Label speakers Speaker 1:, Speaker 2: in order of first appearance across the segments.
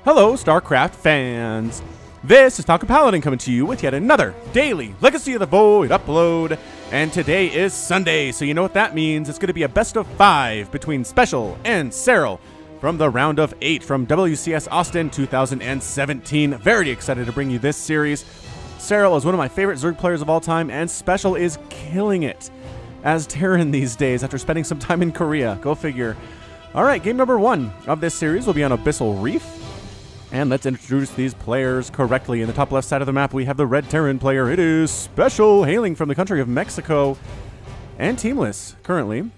Speaker 1: Hello, StarCraft fans! This is Falcon Paladin coming to you with yet another daily Legacy of the Void upload. And today is Sunday, so you know what that means. It's going to be a best of 5 between SpeCial and Serral from the round of 8 from WCS Austin 2017. Very excited to bring you this series. Serral is one of my favorite Zerg players of all time, and SpeCial is killing it as Terran these days after spending some time in Korea. Go figure. Alright, game number 1 of this series will be on Abyssal Reef. And let's introduce these players correctly. In the top left side of the map, we have the red Terran player. It is SpeCial, hailing from the country of Mexico, and teamless currently.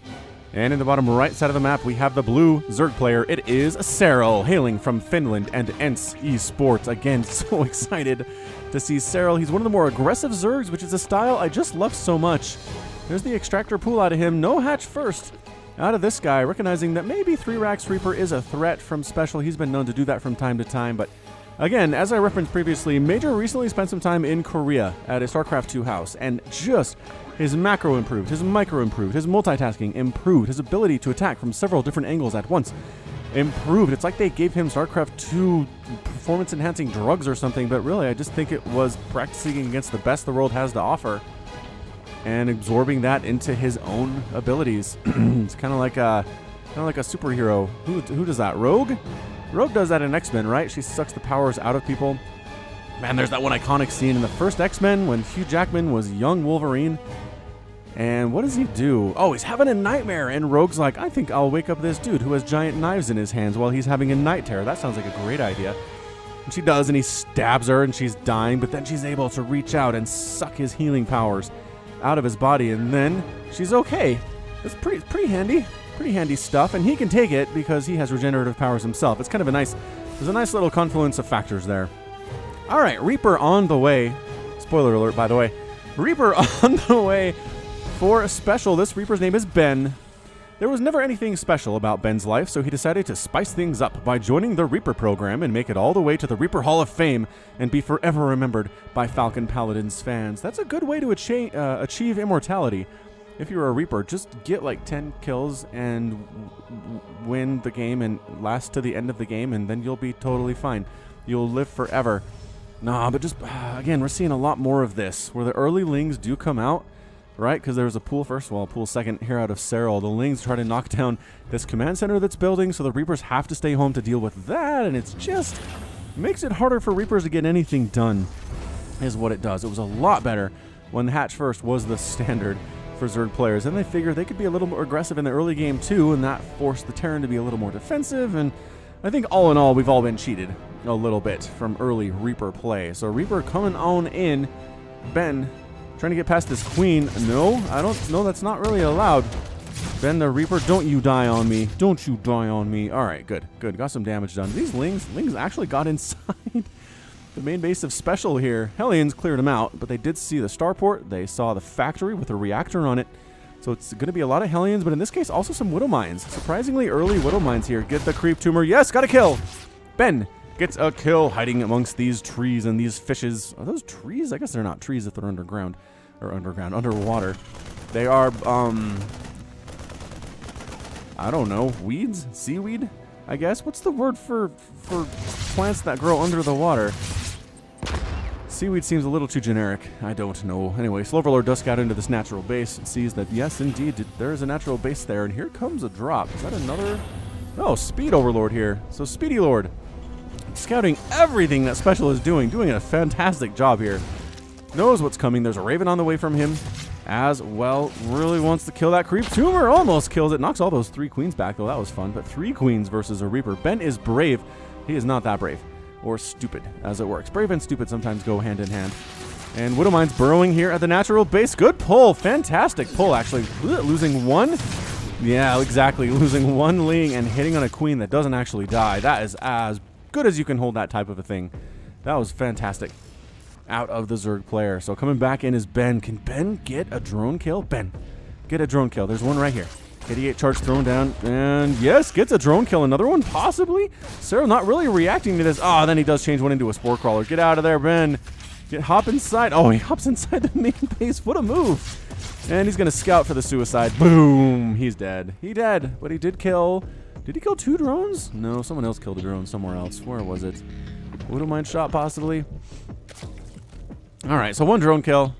Speaker 1: And in the bottom right side of the map, we have the blue Zerg player. It is Serral, hailing from Finland and ENCE Esports. Again, so excited to see Serral. He's one of the more aggressive Zergs, which is a style I just love so much. There's the extractor pool out of him. No hatch first out of this guy, recognizing that maybe 3-Rax Reaper is a threat from SpeCial. He's been known to do that from time to time, but again, as I referenced previously, Major recently spent some time in Korea at a StarCraft 2 house, and just his macro improved, his micro improved, his multitasking improved, his ability to attack from several different angles at once improved. It's like they gave him StarCraft 2 performance-enhancing drugs or something, but really, I just think it was practicing against the best the world has to offer and absorbing that into his own abilities. It's kind of like a superhero. Who does that? Rogue? Rogue does that in X-Men, right? She sucks the powers out of people. Man, there's that one iconic scene in the first X-Men when Hugh Jackman was young Wolverine. And what does he do? Oh, he's having a nightmare, and Rogue's like, I think I'll wake up this dude who has giant knives in his hands while he's having a night terror. That sounds like a great idea. And she does, and he stabs her, and she's dying, but then she's able to reach out and suck his healing powers out of his body, and then she's okay. It's pretty handy stuff, and he can take it because he has regenerative powers himself. It's kind of there's a nice little confluence of factors there. All right, Reaper on the way. Spoiler alert, by the way. Reaper on the way for SpeCial. This Reaper's name is Ben. There was never anything special about Ben's life, so he decided to spice things up by joining the Reaper program and make it all the way to the Reaper Hall of Fame and be forever remembered by Falcon Paladin's fans. That's a good way to achieve immortality. If you're a Reaper, just get like 10 kills and win the game and last to the end of the game, and then you'll be totally fine. You'll live forever. Nah, but just, again, we're seeing a lot more of this, where the early Lings do come out, right? Because there was a pool first, well, a pool second here out of Serral. The Lings try to knock down this command center that's building, so the Reapers have to stay home to deal with that, and it's just makes it harder for Reapers to get anything done, is what it does. It was a lot better when the hatch first was the standard for Zerg players, and they figured they could be a little more aggressive in the early game too, and that forced the Terran to be a little more defensive, and I think all in all, we've all been cheated a little bit from early Reaper play. So Reaper coming on in. Ben trying to get past this queen. No, that's not really allowed. Ben the Reaper, don't you die on me. Don't you die on me. All right, good. Got some damage done. These Lings actually got inside the main base of SpeCial here. Hellions cleared them out, but they did see the starport. They saw the factory with a reactor on it. So it's going to be a lot of Hellions, but in this case, also some Widow Mines. Surprisingly early Widow Mines here. Get the creep tumor. Yes, got a kill. Ben gets a kill hiding amongst these trees and these fishes. Are those trees? I guess they're not trees if they're underground. Or underwater. They are, I don't know, weeds? Seaweed, I guess? What's the word for plants that grow under the water? Seaweed seems a little too generic. I don't know. Anyway, Sloverlord does scout into this natural base and sees that, yes, indeed, there is a natural base there. And here comes a drop. Is that another? Oh, Speed Overlord here. So Speedy Lord scouting everything that SpeCial is doing a fantastic job here. Knows what's coming. There's a Raven on the way from him as well. Really wants to kill that creep tumor. Almost kills it. Knocks all those 3 queens back, though. That was fun. But 3 queens versus a Reaper. Ben is brave. He is not that brave. Or stupid, as it works. Brave and stupid sometimes go hand in hand. And Widow Mine's burrowing here at the natural base. Good pull. Fantastic pull, actually. Losing 1. Yeah, exactly. Losing 1 Ling and hitting on a queen that doesn't actually die. That is as good as you can hold that type of a thing. That was fantastic out of the Zerg player. So coming back in is Ben. Can Ben get a drone kill? Ben, get a drone kill. There's one right here. 88 charge thrown down, and yes, gets a drone kill. Another one, possibly? Serral not really reacting to this. Oh, then he does change one into a spore crawler. Get out of there, Ben. Hop inside. Oh, he hops inside the main base. What a move. And he's going to scout for the suicide. Boom. He's dead. He dead, but he did kill Did he kill 2 drones? No, someone else killed a drone somewhere else. Where was it? Widowmine shot, possibly. Alright, so 1 drone kill.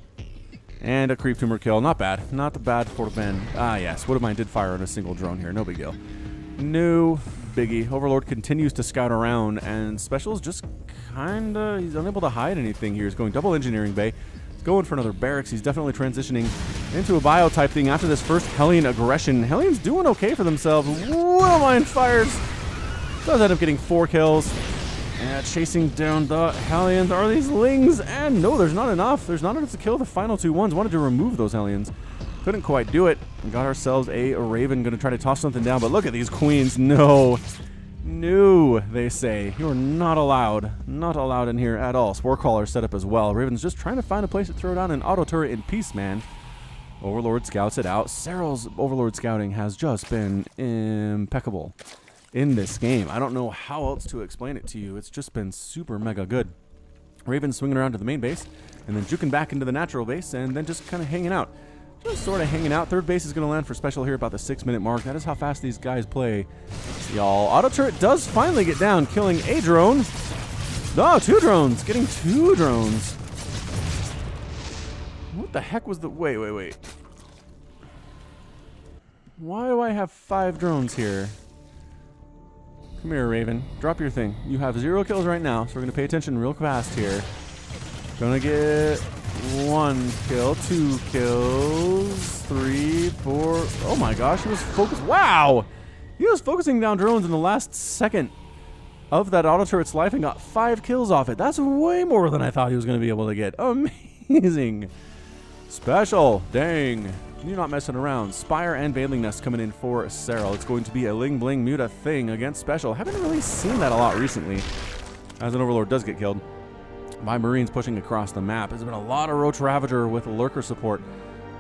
Speaker 1: And a creep tumor kill. Not bad. Not bad for Ben. Ah, yes. Widowmine did fire on a single drone here. No big deal. No biggie. Overlord continues to scout around, and SpeCial's just kinda... He's unable to hide anything here. He's going double engineering bay. He's going for another barracks. He's definitely transitioning into a bio-type thing after this first Hellion aggression. Hellion's doing okay for themselves. Widowmine fires. Does end up getting 4 kills. And chasing down the Hellions are these Lings. And no, there's not enough. There's not enough to kill the final 2 ones. Wanted to remove those Hellions. Couldn't quite do it. We got ourselves a Raven. Going to try to toss something down. But look at these queens. No. No, they say. You are not allowed. Not allowed in here at all. Spore Crawler set up as well. Raven's just trying to find a place to throw down an auto turret in peace, man. Overlord scouts it out. Serral's Overlord scouting has just been impeccable in this game. I don't know how else to explain it to you. It's just been super mega good. Raven swinging around to the main base, and then juking back into the natural base, and then just kind of hanging out. Just sort of hanging out. Third base is going to land for SpeCial here about the 6-minute mark. That is how fast these guys play. Y'all, auto turret does finally get down, killing a drone. No, 2 drones. Getting 2 drones. What the heck was the... Wait. Why do I have 5 drones here? Come here, Raven. Drop your thing. You have 0 kills right now, so we're going to pay attention real fast here. Gonna get 1 kill, 2 kills, 3, 4. Oh my gosh, he was focused. Wow! He was focusing down drones in the last second of that auto turret's life and got 5 kills off it. That's way more than I thought he was going to be able to get. Amazing. SpeCial. Dang. You're not messing around. Spire and Veiling Nest coming in for Serral. It's going to be a Ling Bling Muta thing against SpeCial. Haven't really seen that a lot recently, as an Overlord does get killed by Marines pushing across the map. There's been a lot of Roach Ravager with Lurker support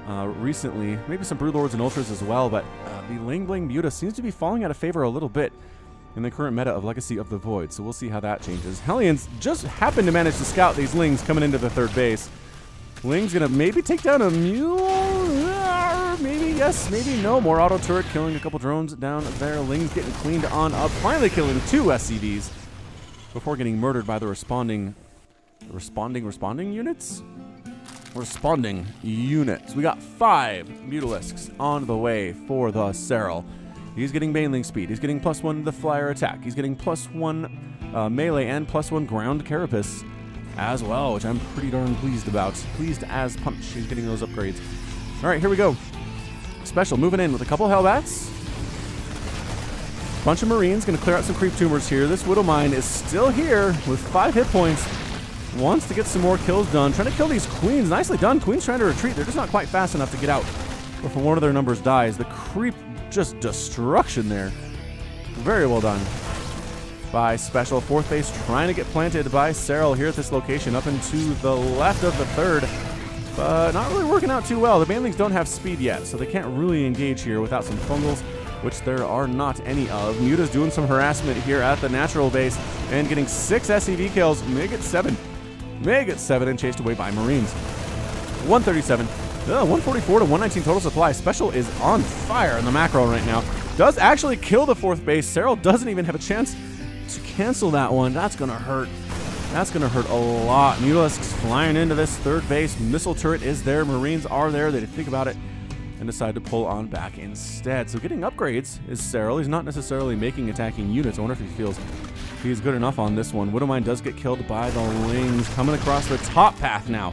Speaker 1: recently. Maybe some Broodlords and Ultras as well, but the Ling Bling Muta seems to be falling out of favor a little bit in the current meta of Legacy of the Void, so we'll see how that changes. Hellions just happen to manage to scout these Lings coming into the third base. Ling's gonna maybe take down a mule. Maybe yes, maybe no. More auto turret killing a couple drones down there. Ling's getting cleaned on up, finally killing 2 SCVs before getting murdered by the responding units. Responding units. We got 5 Mutalisks on the way for the Serral. He's getting Baneling speed. He's getting +1 to the flyer attack. He's getting +1 melee and +1 ground carapace as well, which I'm pretty darn pleased about. Pleased as punch. He's getting those upgrades. All right, here we go. SpeCial moving in with a couple Hellbats. Bunch of Marines. Going to clear out some creep tumors here. This Widowmine is still here with 5 hit points. Wants to get some more kills done. Trying to kill these Queens. Nicely done. Queens trying to retreat. They're just not quite fast enough to get out before one of their numbers dies. The creep, just destruction there. Very well done by SpeCial. 4th base trying to get planted by Serral here at this location, up into the left of the 3rd. But not really working out too well. The Banelings don't have speed yet, so they can't really engage here without some fungals, which there are not any of. Muta's doing some harassment here at the natural base and getting 6 SCV kills. May get 7. May get 7 and chased away by Marines. 137. 144 to 119 total supply. SpeCial is on fire in the macro right now. Does actually kill the 4th base. Serral doesn't even have a chance to cancel that one. That's going to hurt. That's going to hurt a lot. Mutalisks flying into this 3rd base. Missile turret is there. Marines are there. They didn't think about it and decide to pull on back instead. So getting upgrades is Serral. He's not necessarily making attacking units. I wonder if he feels he's good enough on this one. Widowmine does get killed by the Lings. Coming across the top path now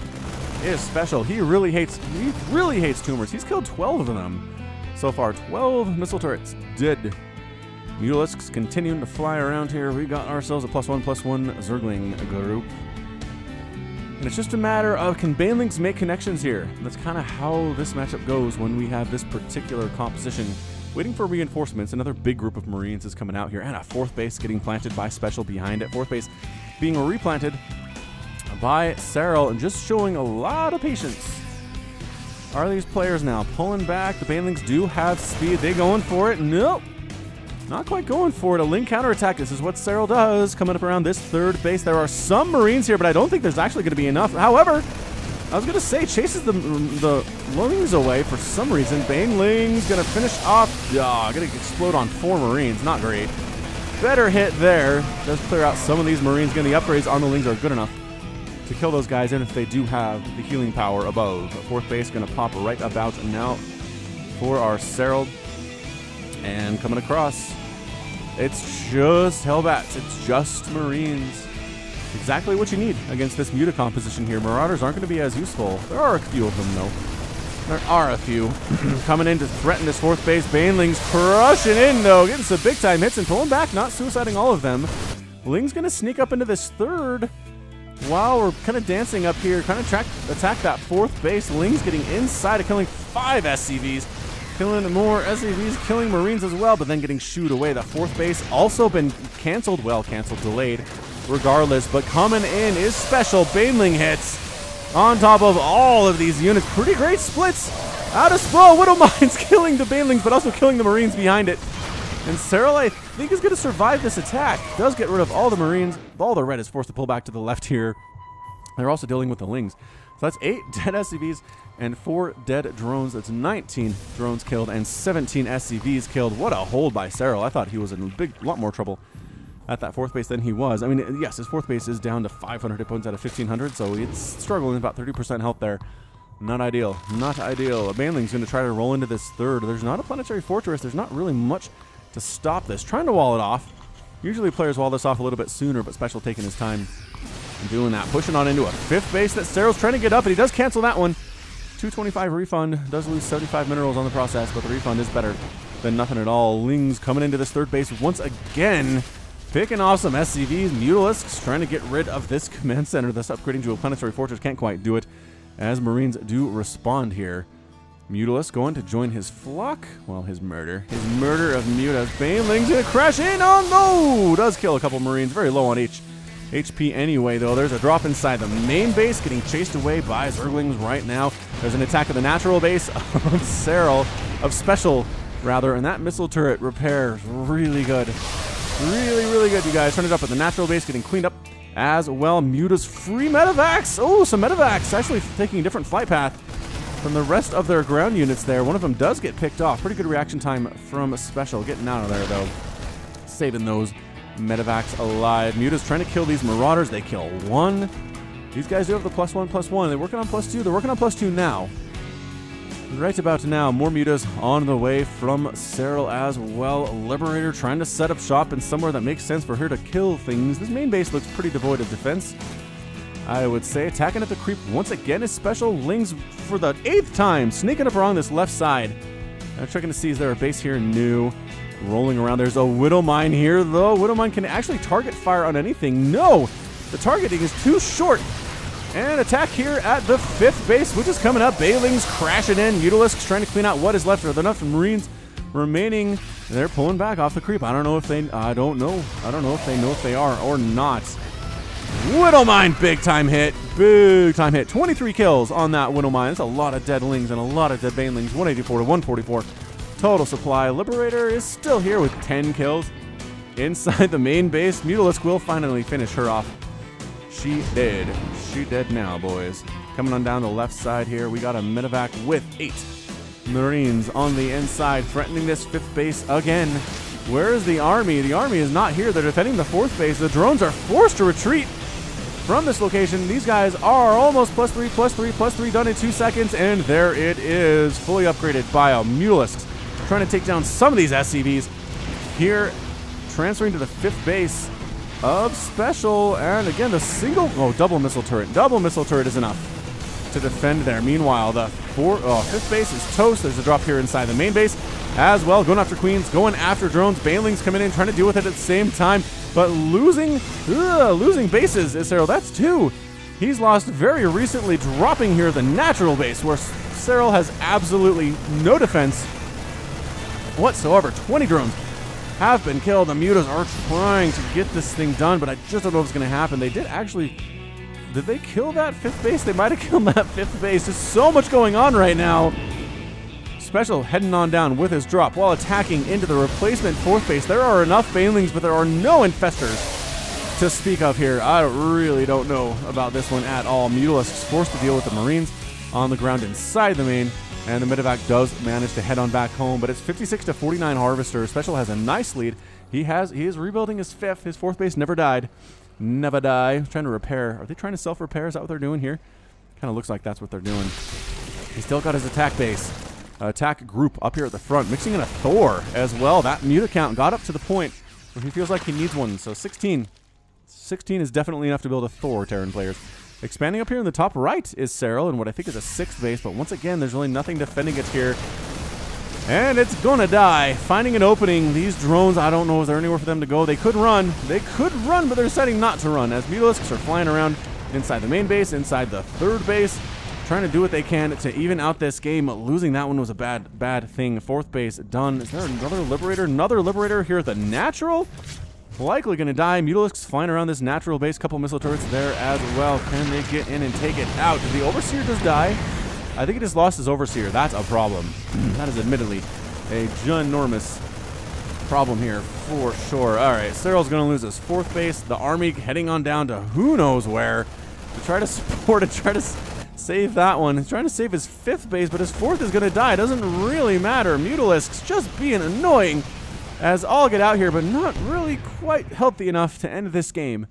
Speaker 1: is SpeCial. He really hates tumors. He's killed 12 of them so far. 12 missile turrets dead. Mutalisks continuing to fly around here. We got ourselves a +1/+1 Zergling group. And it's just a matter of, can Banelings make connections here? That's kind of how this matchup goes when we have this particular composition. Waiting for reinforcements. Another big group of Marines is coming out here. And a 4th base getting planted by SpeCial behind it. 4th base being replanted by Serral and just showing a lot of patience. Are these players now pulling back? The Banelings do have speed. They going for it? Nope. Not quite going for it. A Ling counterattack. This is what Serral does. Coming up around this 3rd base. There are some Marines here, but I don't think there's actually going to be enough. However, I was gonna say, chases the Lings away for some reason. Baneling's gonna finish off. Gonna explode on 4 Marines. Not great. Better hit there. Does clear out some of these Marines. Again, the upgrades on the Lings are good enough to kill those guys, and if they do have the healing power above. 4th base gonna pop right about now for our Serral. And coming across, it's just Hellbats. It's just Marines. Exactly what you need against this Muta composition here. Marauders aren't going to be as useful. There are a few of them, though. There are a few. Coming in to threaten this 4th base. Baneling's crushing in, though. Getting some big-time hits and pulling back, not suiciding all of them. Ling's going to sneak up into this 3rd. While we're kind of dancing up here, kind of attack that 4th base. Ling's getting inside of killing 5 SCVs. Killing more SCVs, killing Marines as well, but then getting shooed away. That 4th base also been canceled. Well, canceled, delayed. Regardless, but coming in is SpeCial. Baneling hits on top of all of these units. Pretty great splits out of Spo. Widowmine's killing the Banelings, but also killing the Marines behind it. And Serral, I think, is going to survive this attack. Does get rid of all the Marines. All the red is forced to pull back to the left here. They're also dealing with the Lings. So that's 8 dead SCVs and 4 dead drones. That's 19 drones killed and 17 SCVs killed. What a hold by Serral. I thought he was in a lot more trouble at that 4th base than he was. I mean, yes, his 4th base is down to 500 hit points out of 1,500, so it's struggling about 30% health there. Not ideal. Not ideal. A Baneling's going to try to roll into this 3rd. There's not a planetary fortress. There's not really much to stop this. Trying to wall it off. Usually players wall this off a little bit sooner, but SpeCial taking his time and doing that. Pushing on into a 5th base that Serral's trying to get up, and he does cancel that one. 225 refund. Does lose 75 minerals on the process, but the refund is better than nothing at all. Lings coming into this 3rd base once again. Picking off some SCVs. Mutalisks trying to get rid of this command center. This upgrading to a planetary fortress can't quite do it, as Marines do respond here. Mutalisk going to join his flock. Well, his murder. His murder of Mutas. Baneling's going to crash in. Oh, no! Does kill a couple Marines. Very low on HP anyway, though. There's a drop inside the main base. Getting chased away by Zerglings right now. There's an attack of the natural base of Serral. Of SpeCial, rather. And that missile turret repair is really good. Really good, you guys. Turn it up at the natural base, getting cleaned up as well. Muta's free medevacs. Oh, some medevacs actually taking a different flight path from the rest of their ground units there. One of them does get picked off. Pretty good reaction time from SpeCial. Getting out of there, though. Saving those medevacs alive. Muta's trying to kill these Marauders. They kill 1. These guys do have the +1/+1. They're working on +2. They're working on +2 now. Right about now, more Mutas on the way from Serral as well. Liberator trying to set up shop in somewhere that makes sense for her to kill things. This main base looks pretty devoid of defense, I would say. Attacking at the creep once again is SpeCial. Lings for the 8th time, sneaking up around this left side. I'm checking to see, is there a base here? New. Rolling around. There's a Widowmine here, though. Widowmine can actually target fire on anything. No! The targeting is too short. And attack here at the 5th base, which is coming up. Banelings crashing in. Mutalisks trying to clean out what is left. Are there enough Marines remaining? They're pulling back off the creep. I don't know if they know if they are or not. Widowmine, big time hit. Big time hit. 23 kills on that Widowmine. That's a lot of dead Lings and a lot of dead Banelings. 184 to 144 total supply. Liberator is still here with 10 kills inside the main base. Mutalisk will finally finish her off. She dead. She dead now, boys. Coming on down the left side here, we got a medevac with 8 Marines on the inside, threatening this 5th base again. Where is the army? The army is not here. They're defending the 4th base. The drones are forced to retreat from this location. These guys are almost +3 done in 2 seconds, and there it is, fully upgraded by a Mutalisk. Trying to take down some of these SCVs here, transferring to the 5th base of SpeCial, and again the double missile turret. Double missile turret is enough to defend there. Meanwhile, the 5th base is toast. There's a drop here inside the main base as well. Going after queens, going after drones. Banelings coming in, trying to deal with it at the same time, but losing bases is Serral. That's 2. He's lost very recently, dropping here the natural base, where Serral has absolutely no defense whatsoever. 20 drones have been killed. The Mutas are trying to get this thing done, but I just don't know what's going to happen. They did actually... Did they kill that 5th base? They might have killed that 5th base. There's so much going on right now. SpeCial heading on down with his drop while attacking into the replacement 4th base. There are enough Banelings, but there are no Infestors to speak of here. I really don't know about this one at all. Mutalisk's forced to deal with the Marines on the ground inside the main, and the Medevac does manage to head on back home, but it's 56 to 49 Harvester. SpeCial has a nice lead. He is rebuilding his fifth. His fourth base never died. Never die. Trying to repair. Are they trying to self-repair? Is that what they're doing here? Kind of looks like that's what they're doing. He's still got his attack base. Attack group up here at the front, mixing in a Thor as well. That mute count got up to the point where he feels like he needs one. So 16 is definitely enough to build a Thor, Terran players. Expanding up here in the top right is Serral, and what I think is a 6th base, but once again, there's really nothing defending it here. And it's gonna die. Finding an opening. These drones, I don't know, is there anywhere for them to go? They could run. They could run, but they're deciding not to run, as Mutalisks are flying around inside the main base, inside the 3rd base, trying to do what they can to even out this game. Losing that one was a bad thing. 4th base done. Is there another Liberator? Another Liberator here at the natural? Likely going to die. Mutalisks flying around this natural base. Couple missile turrets there as well. Can they get in and take it out? Did the Overseer just die? I think he just lost his Overseer. That's a problem. That is admittedly a ginormous problem here for sure. All right, Serral's going to lose his 4th base. The army heading on down to who knows where to try to support it, try to save that one. He's trying to save his 5th base, but his 4th is going to die. It doesn't really matter. Mutalisks just being annoying as all get out here, but not really quite healthy enough to end this game,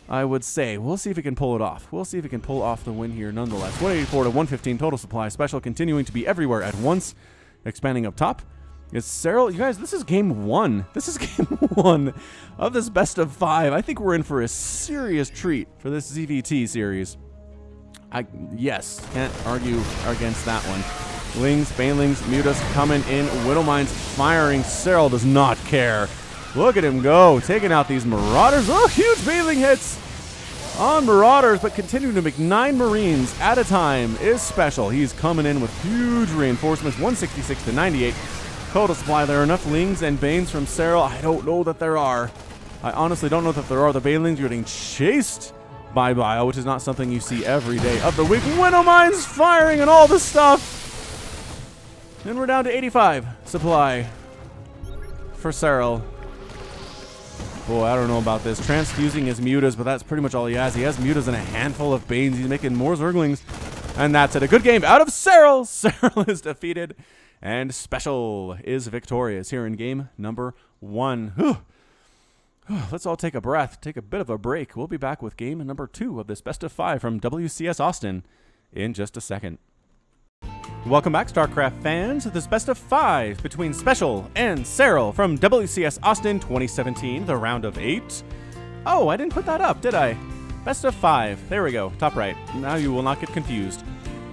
Speaker 1: I would say. We'll see if he can pull it off. We'll see if he can pull off the win here nonetheless. 184 to 115 total supply. SpeCial continuing to be everywhere at once. Expanding up top is Serral. You guys, this is game 1. This is game 1 of this best of 5. I think we're in for a serious treat for this ZVT series. Yes, can't argue against that one. Lings, Banelings, Mutas coming in. Widowmines firing. Serral does not care. Look at him go. Taking out these Marauders. Oh, huge Baneling hits on Marauders, but continuing to make 9 Marines at a time is SpeCial. He's coming in with huge reinforcements. 166 to 98. Total supply. There are enough Lings and Banes from Serral. I don't know that there are. I honestly don't know that there are. The Banelings are getting chased by Bio, which is not something you see every day of the week. Widowmines firing and all this stuff. And we're down to 85 supply for Serral. Boy, I don't know about this. Transfusing his Mutas, but that's pretty much all he has. He has Mutas and a handful of Banes. He's making more Zerglings. And that's it. A good game out of Serral. Serral is defeated. And SpeCial is victorious here in game number 1. Let's all take a breath. Take a bit of a break. We'll be back with game number 2 of this best of 5 from WCS Austin in just a second. Welcome back, StarCraft fans, to this best of 5 between SpeCial and Serral from WCS Austin 2017, the round of 8. Oh, I didn't put that up, did I? Best of 5. There we go, top right. Now you will not get confused.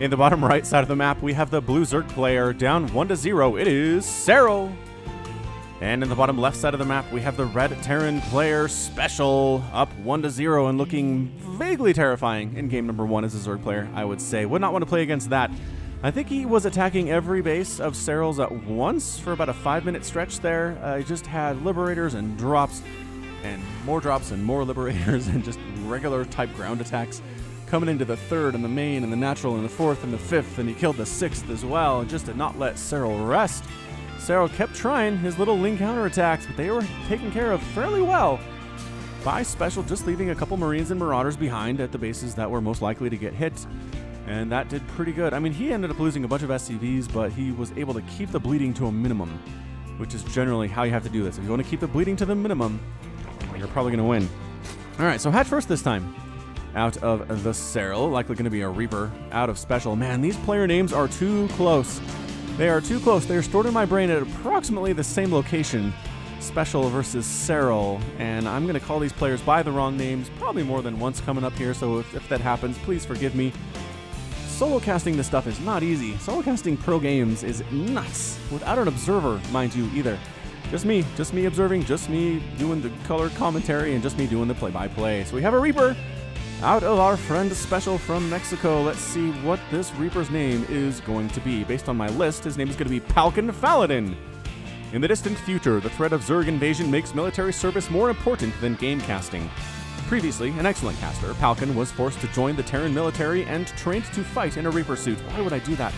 Speaker 1: In the bottom right side of the map, we have the blue Zerg player down 1-0. It is Serral. And in the bottom left side of the map, we have the red Terran player SpeCial up 1-0 and looking vaguely terrifying in game number 1 as a Zerg player, I would say. Would not want to play against that. I think he was attacking every base of Serral's at once for about a 5-minute stretch there. He just had Liberators and drops and more Liberators and just regular type ground attacks coming into the 3rd and the main and the natural and the 4th and the 5th, and he killed the 6th as well, and just did not let Serral rest. Serral kept trying his little Ling counterattacks, but they were taken care of fairly well by SpeCial, just leaving a couple Marines and Marauders behind at the bases that were most likely to get hit. And that did pretty good. I mean, he ended up losing a bunch of SCVs, but he was able to keep the bleeding to a minimum, which is generally how you have to do this. If you want to keep the bleeding to the minimum, you're probably going to win. All right, so hatch first this time out of the Serral. Likely going to be a Reaper out of SpeCial. Man, these player names are too close. They are too close. They are stored in my brain at approximately the same location. SpeCial versus Serral. And I'm going to call these players by the wrong names probably more than once coming up here, so if that happens, please forgive me. Solo casting this stuff is not easy. Solo casting pro games is nuts. Without an observer, mind you, either. Just me observing, just me doing the color commentary, and just me doing the play-by-play. So we have a Reaper out of our friend SpeCial from Mexico. Let's see what this Reaper's name is going to be. Based on my list, his name is going to be Palkin Faladin. In the distant future, the threat of Zerg invasion makes military service more important than game casting. Previously an excellent caster, Palkin was forced to join the Terran military and trained to fight in a Reaper suit. Why would I do that?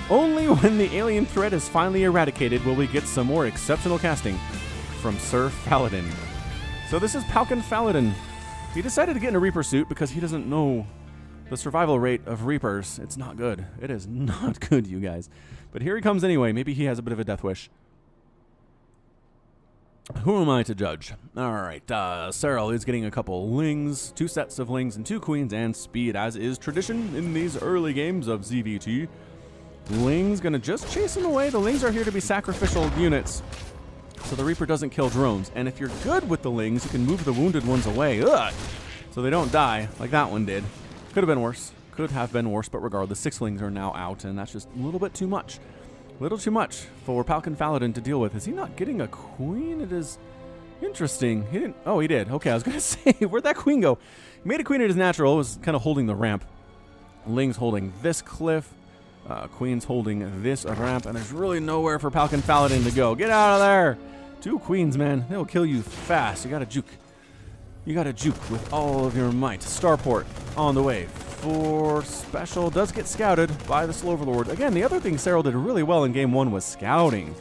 Speaker 1: Only when the alien threat is finally eradicated will we get some more exceptional casting from Sir Faladin. So this is Palkin Faladin. He decided to get in a Reaper suit because he doesn't know the survival rate of Reapers. It's not good. It is not good, you guys. But here he comes anyway. Maybe he has a bit of a death wish. Who am I to judge? All right, Serral is getting a couple lings, 2 sets of lings and 2 queens and speed, as is tradition in these early games of ZVT. Ling's gonna just chase him away. The lings are here to be sacrificial units, so the Reaper doesn't kill drones. And if you're good with the lings, you can move the wounded ones away, so they don't die like that one did. Could have been worse. Could have been worse, but regardless, 6 lings are now out, and that's just a little bit too much. Little too much for Falcon Paladin to deal with. Is he not getting a queen? It is interesting. He didn't. Oh, he did. Okay, I was going to say, where'd that queen go? He made a queen at his natural. It was kind of holding the ramp. Ling's holding this cliff. Queen's holding this ramp. And there's really nowhere for Falcon Paladin to go. Get out of there. 2 queens, man. They'll kill you fast. You got to juke. You got to juke with all of your might. Starport on the way. For SpeCial does get scouted by the Slow Overlord. Again, the other thing Serral did really well in game 1 was scouting.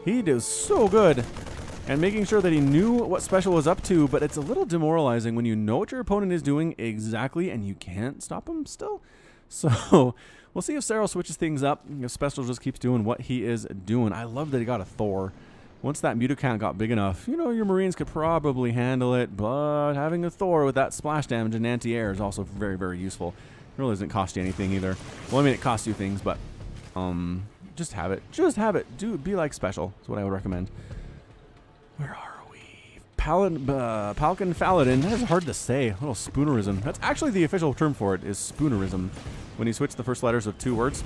Speaker 1: He did so good and making sure that he knew what SpeCial was up to, but it's a little demoralizing when you know what your opponent is doing exactly and you can't stop him still. So we'll see if Serral switches things up, if SpeCial just keeps doing what he is doing. I love that he got a Thor. Once that Mutacount got big enough, you know, your Marines could probably handle it, but having a Thor with that splash damage and anti-air is also very, very useful. It really doesn't cost you anything either. Well, I mean, it costs you things, but just have it. Just have it. Be like SpeCial. That's what I would recommend. Where are we? Falcon Paladin. That is hard to say. A little spoonerism. That's actually the official term for it, is spoonerism. When you switch the first letters of 2 words.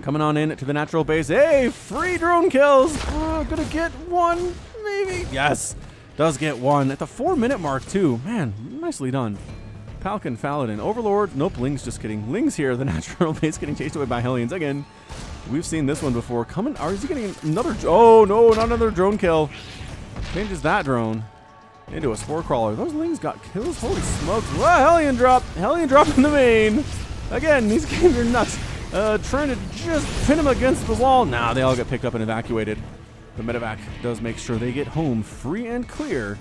Speaker 1: Coming on in to the natural base. Hey, free drone kills. Gonna get 1, maybe. Yes, does get 1 at the 4-minute mark too. Man, nicely done. Falcon Paladin. Overlord. Nope, Ling's just kidding. Ling's here. The natural base getting chased away by Hellions again. We've seen this one before. Coming. Is he getting another? Oh no, not another drone kill. Changes that drone into a spore crawler. Those Lings got kills. Holy smokes! Wow, Hellion drop. Hellion drop in the main. Again, these games are nuts. Trying to just pin him against the wall. Nah, they all get picked up and evacuated. The medevac does make sure they get home free and clear.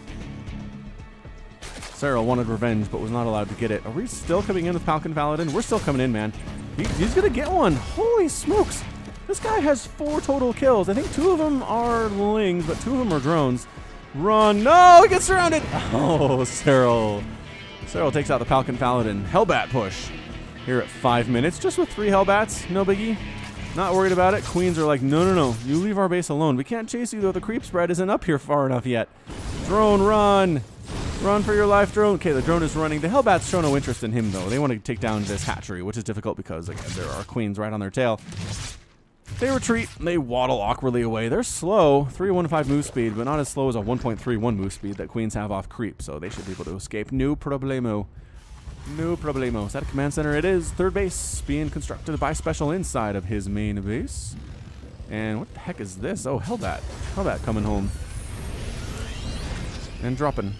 Speaker 1: Serral wanted revenge, but was not allowed to get it. Are we still coming in with Falcon Paladin? We're still coming in, man. He's going to get 1. Holy smokes. This guy has 4 total kills. I think 2 of them are Lings, but 2 of them are drones. Run. No, he gets surrounded. Oh, Serral. Serral takes out the Falcon Paladin. Hellbat push. Here at 5 minutes, just with 3 Hellbats, no biggie. Not worried about it. Queens are like, no, no, no, you leave our base alone. We can't chase you though. The creep spread isn't up here far enough yet. Drone, run. Run for your life, drone. Okay, the drone is running. The Hellbats show no interest in him though. They want to take down this hatchery, which is difficult because again, there are queens right on their tail. They retreat. They waddle awkwardly away. They're slow, 315 move speed, but not as slow as a 1.31 move speed that queens have off creep, so they should be able to escape. No problemo. No problemo. Is that a command center? It is. 3rd base being constructed by SpeCial inside of his main base. And what the heck is this? Oh, Hellbat. Hellbat coming home. And dropping.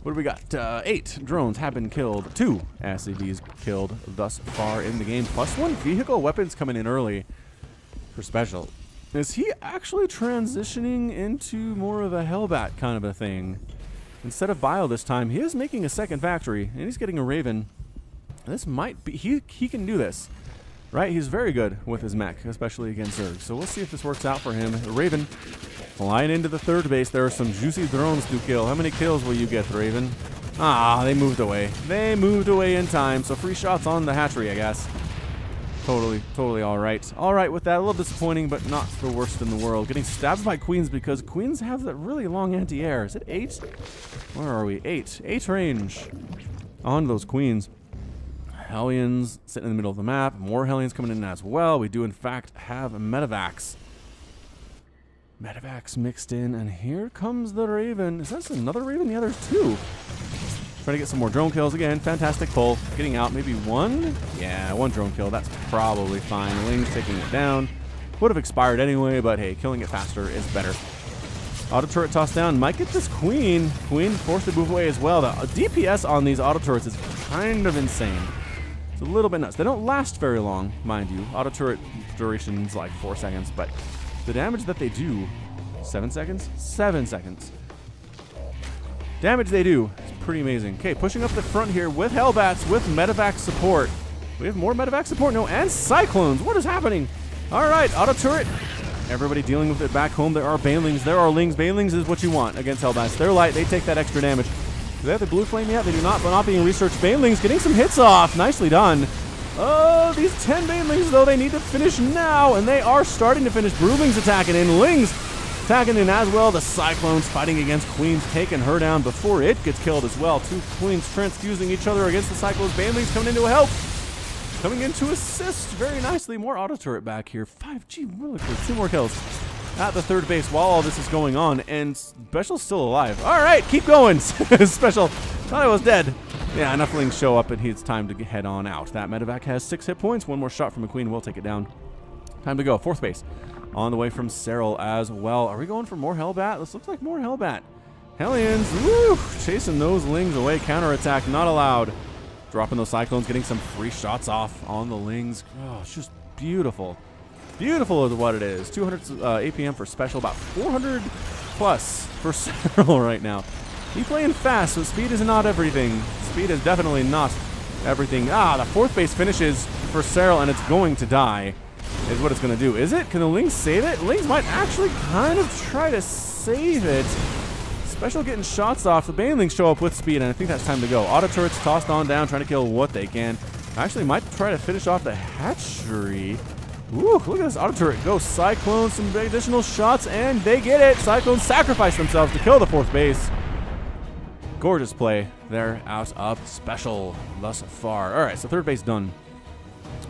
Speaker 1: What do we got? 8 drones have been killed. 2 SCVs killed thus far in the game. Plus 1 vehicle weapons coming in early for SpeCial. Is he actually transitioning into more of a Hellbat kind of a thing? Instead of Bile this time, he is making a 2nd factory, and he's getting a Raven. This might be... He can do this, right? He's very good with his mech, especially against Zerg. So we'll see if this works out for him. Raven flying into the 3rd base. There are some juicy drones to kill. How many kills will you get, Raven? Ah, they moved away. They moved away in time, so free shots on the hatchery, I guess. Totally all right. All right with that. A little disappointing, but not the worst in the world. Getting stabbed by queens because queens have that really long anti-air. Is it 8? Where are we? 8. 8 range on those queens. Hellions sitting in the middle of the map. More Hellions coming in as well. We do, in fact, have medevacs. Medevacs mixed in, and here comes the Raven. Is that another Raven? Yeah, there's 2. Trying to get some more drone kills again. Fantastic pull. Getting out maybe 1? Yeah, 1 drone kill. That's probably fine. Ling's taking it down. Would have expired anyway, but hey, killing it faster is better. Auto turret tossed down. Might get this queen. Queen forced to move away as well. The DPS on these auto turrets is kind of insane. It's a little bit nuts. They don't last very long, mind you. Auto turret duration's like 4 seconds, but the damage that they do, 7 seconds? 7 seconds. Damage they do is pretty amazing. Okay, pushing up the front here with Hellbats, with medevac support. We have more medevac support, no, and Cyclones. What is happening? All right, auto turret. Everybody dealing with it back home. There are Banelings, there are Lings. Banelings is what you want against Hellbats. They're light, they take that extra damage. Do they have the blue flame yet? They do not, but not being researched. Banelings getting some hits off. Nicely done. Oh, these 10 Banelings, though, they need to finish now, and they are starting to finish. Broodlings attacking in, Lings attacking in as well. The Cyclones fighting against Queens, taking her down before it gets killed as well. Two Queens transfusing each other against the Cyclones. Banelings coming in to help. Coming in to assist very nicely. More auto turret back here. 5G, really quick. 2 more kills at the third base while all this is going on, and SpeCial's still alive. All right, keep going. SpeCial, thought I was dead. Yeah, enough Lings show up, and it's time to head on out. That medevac has 6 hit points. One more shot from McQueen will take it down. Time to go. Fourth base. On the way from Serral as well. Are we going for more Hellbat? This looks like more Hellbat. Hellions, woo! Chasing those Lings away. Counterattack not allowed. Dropping those Cyclones, getting some free shots off on the Lings. Oh, it's just beautiful. Beautiful is what it is. 200 APM for SpeCial, about 400 plus for Serral right now. He's playing fast, so speed is not everything. Speed is definitely not everything. Ah, the fourth base finishes for Serral, and it's going to die, is what it's going to do. Is it? Can the Lings save it? Lings might actually kind of try to save it. SpeCial getting shots off. The Banelings show up with speed, and I think that's time to go. Auto turrets tossed on down, trying to kill what they can. Actually, might try to finish off the hatchery. Ooh, look at this auto turret go. Cyclones, some additional shots, and they get it. Cyclones sacrifice themselves to kill the fourth base. Gorgeous play there out of SpeCial thus far. All right, so third base done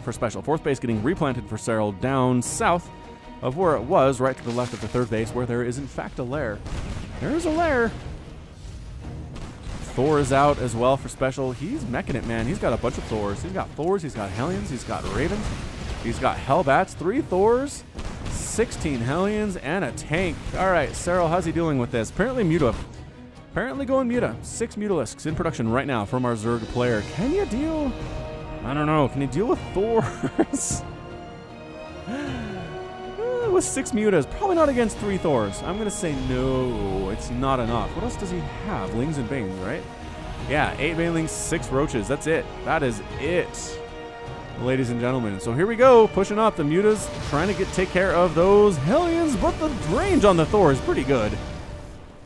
Speaker 1: for SpeCial. Fourth base getting replanted for Serral down south of where it was, right to the left of the third base, where there is in fact a lair. There is a lair. Thor is out as well for SpeCial. He's meching it, man. He's got a bunch of Thors. He's got Thors, he's got Hellions, he's got Ravens, he's got Hellbats, 3 Thors, 16 Hellions, and a tank. All right, Serral, how's he dealing with this? Apparently Muta. Apparently going Muta. 6 Mutalisks in production right now from our Zerg player. Can you deal? I don't know. Can you deal with Thors? With 6 Mutas. Probably not against 3 Thors. I'm going to say no. It's not enough. What else does he have? Lings and Banes, right? Yeah, 8 Banelings, 6 Roaches. That's it. That is it, ladies and gentlemen. So here we go. Pushing up. The Mutas trying to take care of those Hellions, but the range on the Thor is pretty good.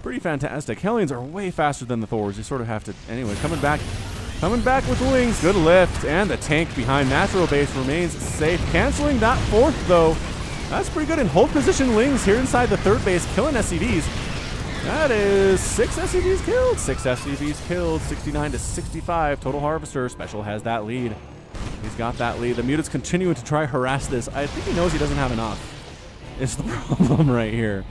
Speaker 1: Pretty fantastic. Hellions are way faster than the Thors. You sort of have to... Anyway, coming back with the Lings. Good lift. And the tank behind Natural Base remains safe. Canceling that fourth, though. That's pretty good. In hold position, Lings here inside the third base, killing SCVs. That is 6 SCVs killed. 6 SCVs killed. 69 to 65. Total Harvester. SpeCial has that lead. He's got that lead. The Mutants continuing to try harass this. I think he knows he doesn't have enough. It's the problem right here.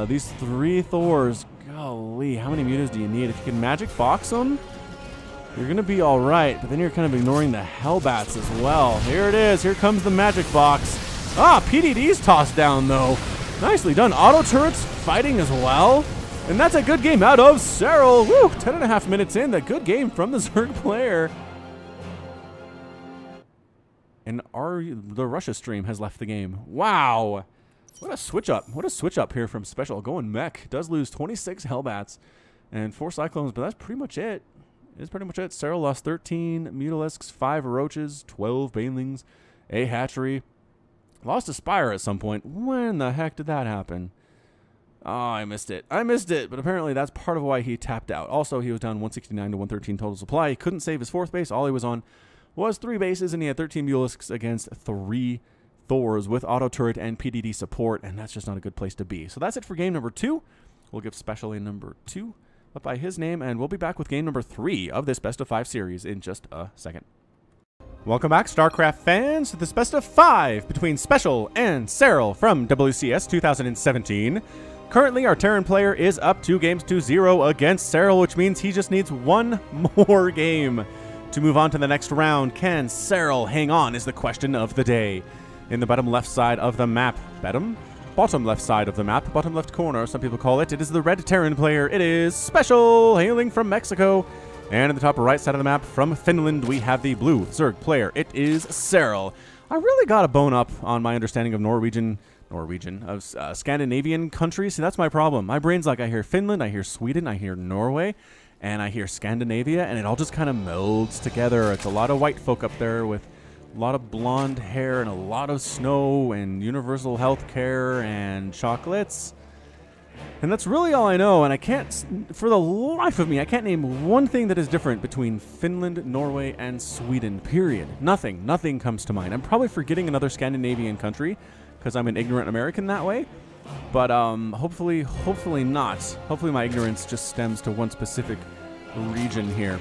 Speaker 1: These 3 Thors, golly, how many Mutas do you need? If you can magic box them, you're going to be all right, but then you're kind of ignoring the Hellbats as well. Here it is. Here comes the magic box. Ah, PDD's tossed down, though. Nicely done. Auto turrets fighting as well. And that's a good game out of Serral. Woo, 10.5 minutes in. A good game from the Zerg player. And the Russia stream has left the game. Wow. What a switch up. What a switch up here from SpeCial. Going mech. Does lose 26 Hellbats and 4 Cyclones, but that's pretty much it. It's pretty much it. Serral lost 13 Mutalisks, 5 Roaches, 12 Banelings, a hatchery. Lost a Spire at some point. When the heck did that happen? Oh, I missed it. I missed it, but apparently that's part of why he tapped out. Also, he was down 169 to 113 total supply. He couldn't save his fourth base. All he was on was 3 bases, and he had 13 Mutalisks against 3 Thors with auto turret and PDD support, and that's just not a good place to be. So that's it for game number 2. We'll give SpeCial a number 2 up by his name, and we'll be back with game number 3 of this best of 5 series in just a second. Welcome back, StarCraft fans, to this best of 5 between SpeCial and Serral from WCS 2017. Currently, our Terran player is up 2 games to 0 against Serral, which means he just needs 1 more game to move on to the next round. Can Serral hang on is the question of the day. In the bottom left side of the map, bottom left side of the map, bottom left corner, some people call it, it is the red Terran player. It is SpeCial, hailing from Mexico. And in the top right side of the map, from Finland, we have the blue Zerg player. It is Serral. I really got a bone up on my understanding of Scandinavian countries. See, that's my problem. My brain's like, I hear Finland, I hear Sweden, I hear Norway, and I hear Scandinavia, and it all just kind of melds together. It's a lot of white folk up there with a lot of blonde hair and a lot of snow and universal health care and chocolates. And that's really all I know, and I can't, for the life of me, I can't name one thing that is different between Finland, Norway, and Sweden, period. Nothing comes to mind. I'm probably forgetting another Scandinavian country, because I'm an ignorant American that way. But hopefully not. Hopefully my ignorance just stems to one specific region here.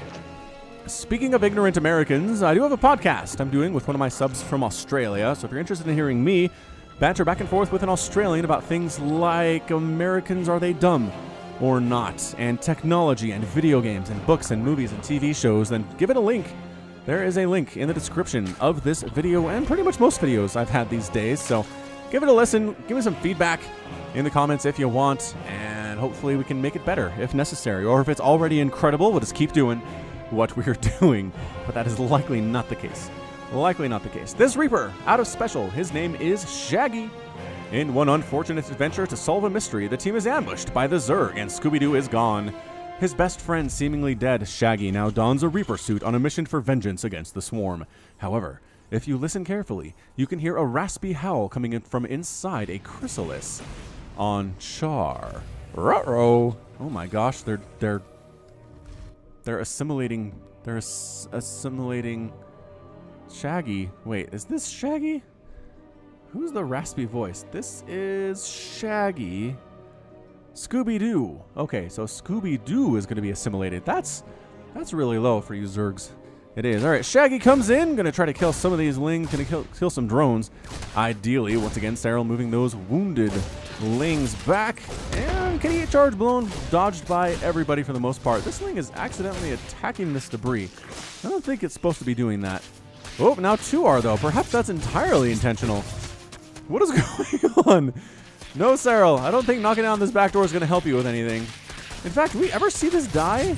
Speaker 1: Speaking of ignorant Americans, I do have a podcast I'm doing with one of my subs from Australia. So if you're interested in hearing me banter back and forth with an Australian about things like Americans, are they dumb or not, and technology and video games and books and movies and TV shows, then give it a link. There is a link in the description of this video and pretty much most videos I've had these days. So give it a listen. Give me some feedback in the comments if you want, and hopefully we can make it better if necessary. Or if it's already incredible, we'll just keep doing what we're doing. But that is likely not the case. Likely not the case. This Reaper, out of SpeCial, his name is Shaggy. In one unfortunate adventure to solve a mystery, the team is ambushed by the Zerg, and Scooby-Doo is gone. His best friend seemingly dead, Shaggy now dons a Reaper suit on a mission for vengeance against the Swarm. However, if you listen carefully, you can hear a raspy howl coming in from inside a chrysalis on Char. Ruh-roh. Oh my gosh, they're assimilating. They're assimilating Shaggy. Wait, is this Shaggy? Who's the raspy voice? This is Shaggy. Scooby-Doo. Okay, so Scooby-Doo is going to be assimilated. That's really low for you Zergs. It is. All right, Shaggy comes in. Going to try to kill some of these lings. Going to kill some drones. Ideally, once again, Serral moving those wounded lings back. And can he get charge blown? Dodged by everybody for the most part. This ling is accidentally attacking this debris. I don't think it's supposed to be doing that. Oh, now two are, though. Perhaps that's entirely intentional. What is going on? No, Serral. I don't think knocking down this back door is going to help you with anything. In fact, do we ever see this die?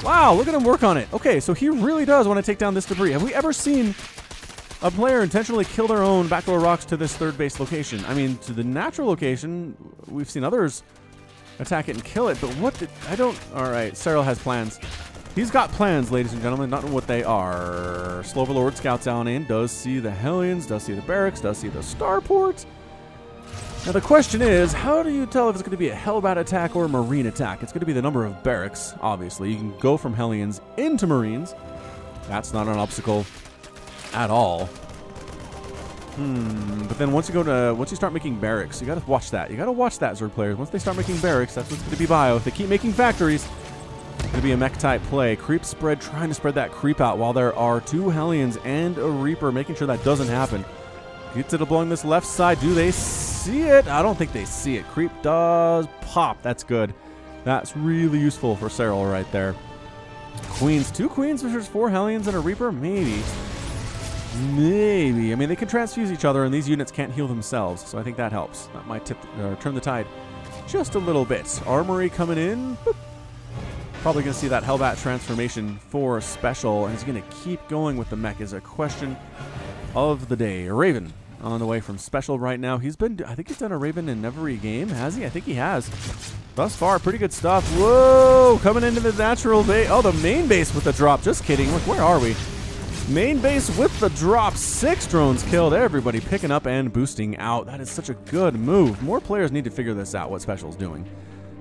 Speaker 1: Wow, look at him work on it. Okay, so he really does want to take down this debris. Have we ever seen a player intentionally kill their own backdoor rocks to this third base location? I mean, to the natural location, we've seen others attack it and kill it, but what did... I don't... All right, Serral has plans. He's got plans, ladies and gentlemen, not what they are. Sloverlord scouts down in, does see the Hellions, does see the barracks, does see the starport. Now the question is, how do you tell if it's going to be a Hellbat attack or a Marine attack? It's going to be the number of barracks, obviously. You can go from Hellions into Marines. That's not an obstacle at all. But then once you start making barracks, you got to watch that. You got to watch that, Zerg players. Once they start making barracks, that's what's going to be bio. If they keep making factories, it's going to be a mech type play. Creep spread, trying to spread that creep out while there are two Hellions and a Reaper, making sure that doesn't happen. Gets it along this left side. Do they see it? I don't think they see it. Creep does pop. That's good. That's really useful for Serral right there. Queens. Two Queens versus four Hellions and a Reaper? Maybe. Maybe. I mean, they can transfuse each other, and these units can't heal themselves, so I think that helps. That might turn the tide just a little bit. Armory coming in. Boop. Probably going to see that Hellbat transformation for SpeCial, and he's going to keep going with the mech is a question of the day. Raven on the way from SpeCial right now. He's been, I think he's done a Raven in every game, has he? I think he has. Thus far, pretty good stuff. Whoa, coming into the natural base. Oh, the main base with the drop. Just kidding. Look, where are we? Main base with the drop. 6 drones killed. Everybody picking up and boosting out. That is such a good move. More players need to figure this out, what SpeCial's doing.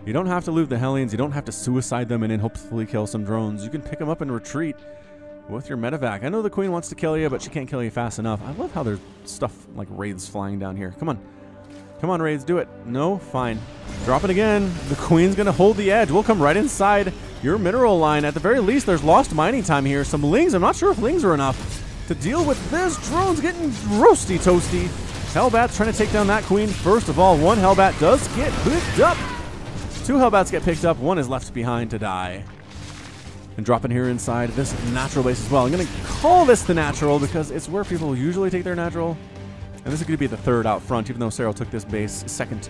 Speaker 1: You don't have to loot the Hellions. You don't have to suicide them and then hopefully kill some drones. You can pick them up and retreat with your medevac. I know the Queen wants to kill you, but she can't kill you fast enough. I love how there's stuff like Wraiths flying down here. Come on. Come on, Wraiths, do it. No? Fine. Drop it again. The Queen's going to hold the edge. We'll come right inside your mineral line. At the very least, there's lost mining time here. Some lings. I'm not sure if lings are enough to deal with this. Drone's getting roasty toasty. Hellbat's trying to take down that Queen. First of all, one Hellbat does get picked up. 2 Hellbats get picked up. 1 is left behind to die. And dropping here inside this natural base as well. I'm going to call this the natural because it's where people usually take their natural. And this is going to be the 3rd out front, even though Serral took this base 2nd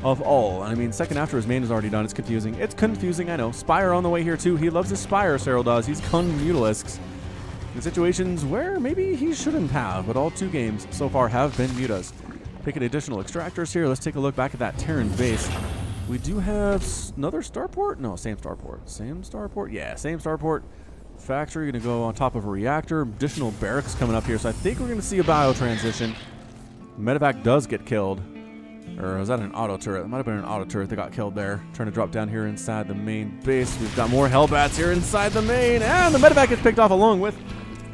Speaker 1: of all. I mean, 2nd after his main is already done. It's confusing. It's confusing, I know. Spire on the way here, too. He loves his Spire, Serral does. He's Mutalisks. In situations where maybe he shouldn't have, but all 2 games so far have been Mutas. Picking additional extractors here. Let's take a look back at that Terran base. We do have another starport? No, same starport. Same starport? Yeah, same starport. Factory going to go on top of a reactor. Additional barracks coming up here, so I think we're going to see a bio transition. Medevac does get killed. Or was that an auto turret? It might have been an auto turret that got killed there. Trying to drop down here inside the main base. We've got more Hellbats here inside the main. And the Medevac gets picked off along with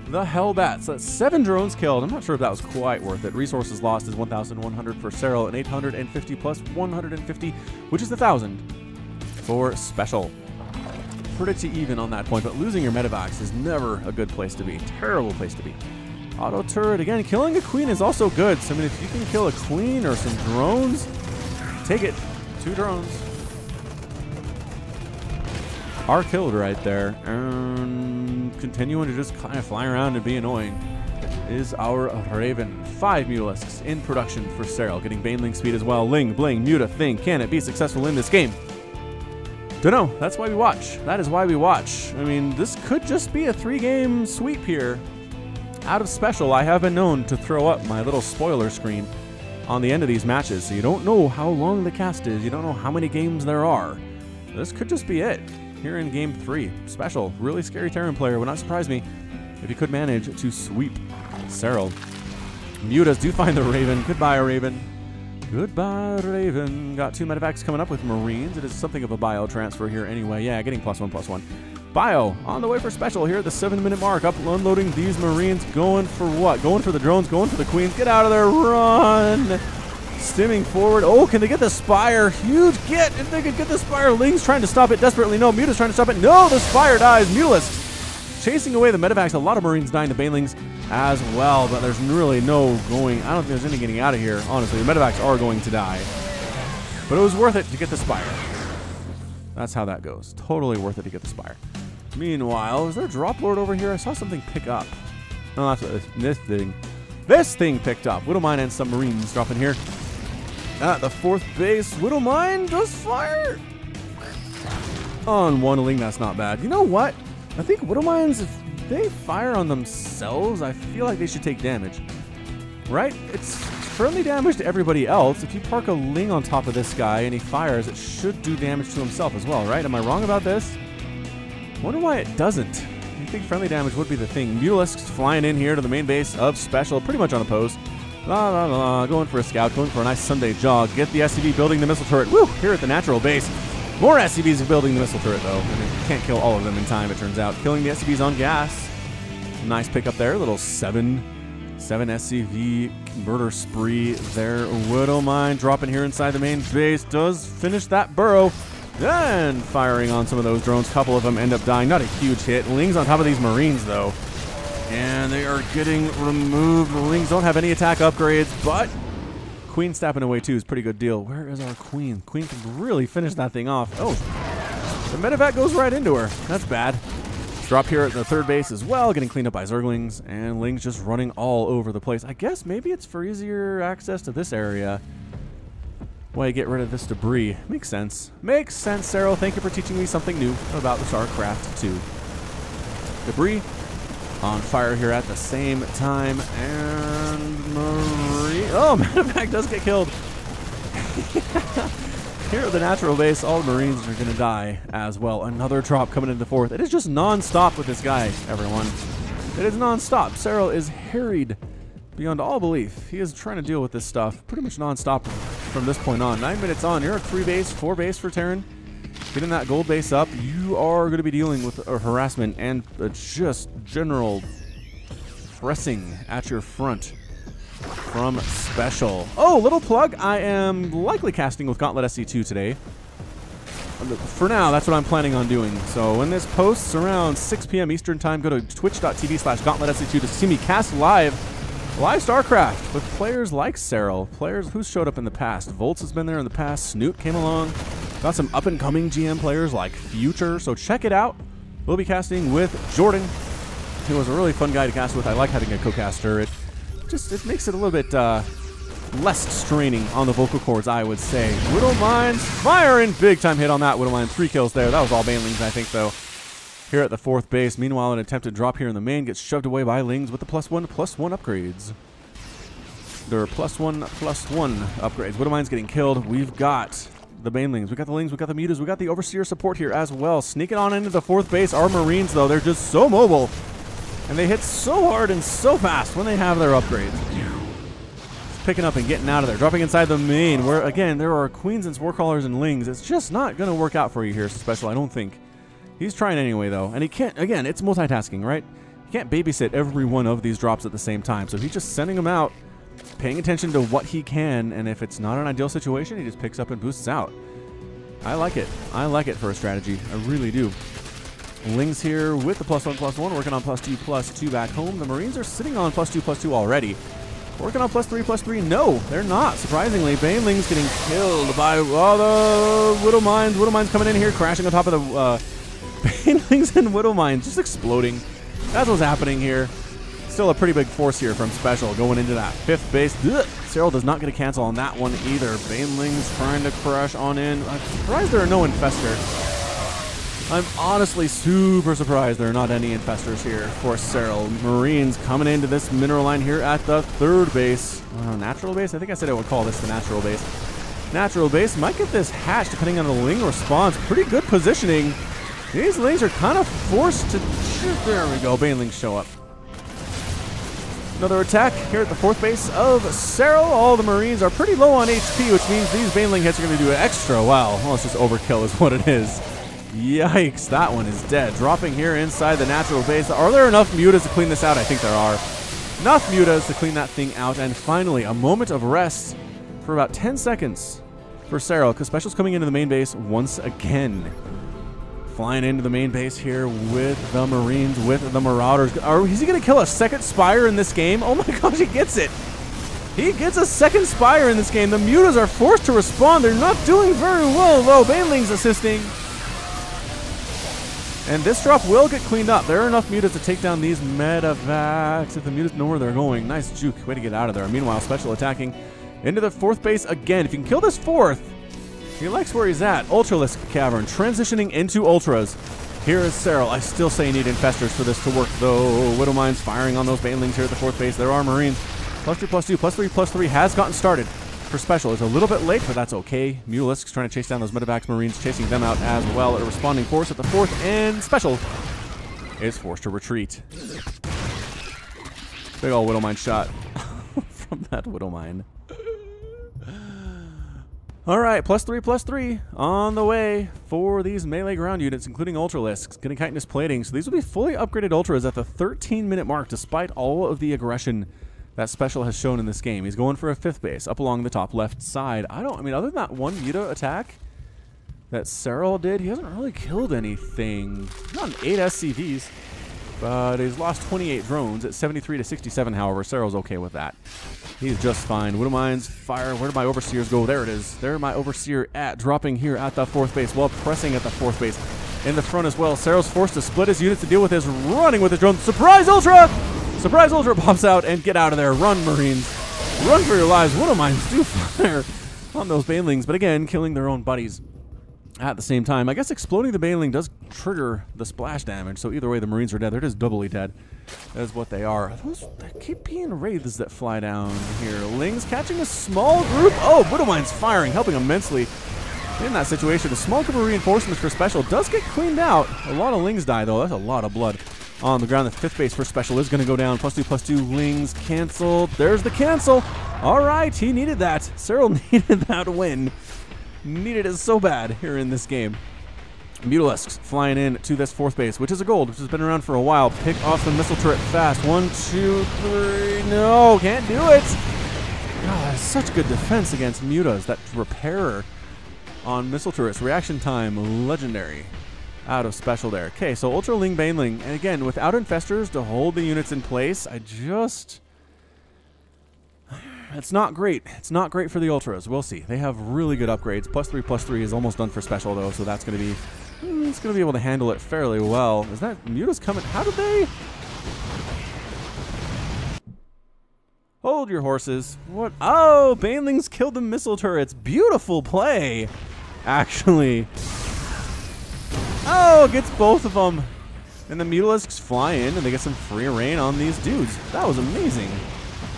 Speaker 1: the Hellbats. So that's 7 drones killed. I'm not sure if that was quite worth it. Resources lost is 1,100 for Serral and 850 plus 150, which is 1,000 for SpeCial. Pretty even on that point, but losing your Medevacs is never a good place to be. Terrible place to be. Auto turret again. Killing a queen is also good. So I mean, if you can kill a queen or some drones, take it. 2 drones are killed right there, and continuing to just kind of fly around and be annoying is our Raven. 5 Mutalisks in production for Serral, getting Baneling speed as well. Ling, Bling, Muta, Thing. Can it be successful in this game? Dunno. That's why we watch. That is why we watch. I mean, this could just be a 3-game sweep here. Out of SpeCial, I have been known to throw up my little spoiler screen on the end of these matches, so you don't know how long the cast is, you don't know how many games there are. This could just be it here in Game 3. SpeCial, really scary Terran player, would not surprise me if he could manage to sweep Serral. Mutas do find the Raven. Goodbye, Raven. Goodbye, Raven. Got 2 Medevacs coming up with Marines. It is something of a bio transfer here anyway. Yeah, getting +1/+1. Bio on the way for SpeCial here at the 7-minute mark. Up unloading these Marines. Going for what? Going for the drones. Going for the queens. Get out of there. Run. Stimming forward. Oh, can they get the Spire? Huge get. If they could get the Spire. Ling's trying to stop it desperately. No, Muta's trying to stop it. No, the Spire dies. Mutalisks chasing away the Medevacs. A lot of Marines dying to Banelings as well, but there's really no going. I don't think there's any getting out of here, honestly. The Medevacs are going to die. But it was worth it to get the Spire. That's how that goes. Totally worth it to get the Spire. Meanwhile, is there a drop lord over here? I saw something pick up. Oh, that's what this thing picked up. Widowmine and some Marines dropping here. At the 4th base, Widowmine does fire on 1 Ling. That's not bad. You know what? I think Widowmines, if they fire on themselves, I feel like they should take damage. Right? It's friendly damage to everybody else. If you park a Ling on top of this guy and he fires, it should do damage to himself as well, right? Am I wrong about this? Wonder why it doesn't. I think friendly damage would be the thing. Mutalisks flying in here to the main base of SpeCial, pretty much on a post. La la la, going for a scout, going for a nice Sunday jog. Get the SCV building the missile turret. Woo! Here at the natural base. More SCVs building the missile turret, though. I mean, you can't kill all of them in time, it turns out. Killing the SCVs on gas. Nice pick up there. Little 7 SCV murder spree there. Widowmine dropping here inside the main base. Does finish that burrow. Then firing on some of those drones. A couple of them end up dying. Not a huge hit. Ling's on top of these Marines, though. And they are getting removed. The Lings don't have any attack upgrades, but Queen stepping away, too, is a pretty good deal. Where is our Queen? Queen can really finish that thing off. Oh, the Medevac goes right into her. That's bad. Drop here at the 3rd base as well, getting cleaned up by Zerglings, and Ling's just running all over the place. I guess maybe it's for easier access to this area. Why you get rid of this debris. Makes sense. Makes sense, Serral. Thank you for teaching me something new about the StarCraft 2. Debris on fire here at the same time, and Marie. Oh, Medevac does get killed. Here at the natural base, all the Marines are going to die as well. Another drop coming into the 4th. It is just non-stop with this guy, everyone. It is non-stop. Serral is harried beyond all belief. He is trying to deal with this stuff pretty much non-stop from this point on. 9 minutes on. You're at 3 base, 4 base for Terran. Getting that gold base up, you are going to be dealing with harassment and just general pressing at your front from SpeCial. Oh, little plug. I am likely casting with Gauntlet SC2 today. For now, that's what I'm planning on doing. So when this posts around 6 p.m. Eastern time, go to twitch.tv/GauntletSC2 to see me cast live StarCraft with players like Serral, players who showed up in the past. Volts has been there in the past. Snoot came along. Got some up-and-coming GM players like Future, so check it out. We'll be casting with Jordan, who was a really fun guy to cast with. I like having a co-caster. It makes it a little bit less straining on the vocal cords, I would say. Widowmine's firing. Big-time hit on that. Widowmine, 3 kills there. That was all Banelings, I think, though. Here at the 4th base. Meanwhile, an attempted drop here in the main gets shoved away by Lings with the +1/+1 upgrades. There are +1/+1 upgrades. Widowmine's getting killed. We've got the Banelings. We got the Lings. We got the Mutas. We got the Overseer support here as well. Sneaking on into the 4th base. Our Marines, though, they're just so mobile. And they hit so hard and so fast when they have their upgrades. Picking up and getting out of there. Dropping inside the main, where, again, there are Queens and Sporecrawlers and Lings. It's just not going to work out for you here, SpeCial, I don't think. He's trying anyway, though. And he can't, again, it's multitasking, right? You can't babysit every one of these drops at the same time. So he's just sending them out, paying attention to what he can, and if it's not an ideal situation, he just picks up and boosts out. I like it. I like it for a strategy. I really do. Lings here with the +1/+1, working on +2/+2 back home. The Marines are sitting on +2/+2 already. Working on +3/+3. No, they're not. Surprisingly, Banelings getting killed by the Widow Mines. Widow Mines coming in here, crashing on top of the Banelings and Widow Mines, just exploding. That's what's happening here. Still a pretty big force here from SpeCial going into that 5th base. Ugh. Serral does not get a cancel on that one either. Banelings trying to crash on in. I'm surprised there are no Infestors. I'm honestly super surprised there are not any Infestors here for Serral. Marines coming into this mineral line here at the 3rd base. Natural base? I think I said I would call this the natural base. Natural base might get this hatch depending on the Ling response. Pretty good positioning. These Lings are kind of forced to... There we go. Banelings show up. Another attack here at the 4th base of Serral. All the Marines are pretty low on HP, which means these Baneling hits are going to do extra well. Well, it's just overkill is what it is. Yikes, that one is dead. Dropping here inside the natural base. Are there enough mutas to clean this out? I think there are. Enough mutas to clean that thing out. And finally, a moment of rest for about 10 seconds for Serral, because SpeCial's coming into the main base once again. Flying into the main base here with the Marines, with the Marauders. Is he going to kill a 2nd Spire in this game? Oh my gosh, he gets it. He gets a 2nd Spire in this game. The mutas are forced to respond. They're not doing very well, though. Banelings assisting. And this drop will get cleaned up. There are enough mutas to take down these medevacs if the mutas know where they're going. Nice juke. Way to get out of there. Meanwhile, SpeCial attacking into the 4th base again. If you can kill this 4th, he likes where he's at. Ultralisk Cavern transitioning into Ultras. Here is Serral. I still say you need Infestors for this to work, though. Widow Mines firing on those Banelings here at the 4th base. There are Marines. +2/+2, +3/+3 has gotten started. For SpeCial, it's a little bit late, but that's okay. Mutalisks trying to chase down those medevacs. Marines chasing them out as well. A responding force at the 4th, and SpeCial is forced to retreat. Big ol' Widow Mine shot from that Widow Mine. Alright, +3/+3 on the way for these melee ground units, including Ultralisks. Getting chitinous plating, so these will be fully upgraded Ultras at the 13-minute mark, despite all of the aggression that SpeCial has shown in this game. He's going for a 5th base up along the top left side. I mean, other than that one muta attack that Serral did, he hasn't really killed anything. He's on 8 SCVs, but he's lost 28 drones at 73 to 67, however. Serral's okay with that. He's just fine. Widow Mines fire. Where did my Overseers go? There it is. There my Overseer at, dropping here at the 4th base while pressing at the 4th base. In the front as well. Serral's forced to split his units to deal with his running with his drone. Surprise Ultra! Surprise Ultra pops out and get out of there. Run, Marines. Run for your lives. Widow Mines do fire on those Banelings, but again, killing their own buddies at the same time. I guess exploding the Baneling does trigger the splash damage, so either way the Marines are dead. They're just doubly dead. That is what they are. They keep being wraiths that fly down here. Lings catching a small group. Oh, Widow Mines firing, helping immensely in that situation. A small group of reinforcements for SpeCial does get cleaned out. A lot of Lings die, though. That's a lot of blood on the ground. The 5th base for SpeCial is going to go down. +2/+2 Lings canceled. There's the cancel. All right, he needed that. Serral needed that win. Needed it so bad here in this game. Mutalisks flying in to this 4th base, which is a gold, which has been around for a while. Pick off the missile turret fast. 1, 2, 3. No, can't do it. God, such good defense against mutas. That repairer on missile turrets. Reaction time, legendary. Out of SpeCial there. Okay, so Ultra Ling Baneling. And again, without Infestors to hold the units in place, it's not great. It's not great for the Ultras. We'll see. They have really good upgrades. +3/+3 is almost done for SpeCial, though, so that's going to be... It's going to be able to handle it fairly well. Is that... Muta's coming... How did they... Hold your horses. What? Oh, Banelings killed the missile turrets. Beautiful play, actually. Oh, gets both of them. And the Mutalisks fly in, and they get some free reign on these dudes. That was amazing.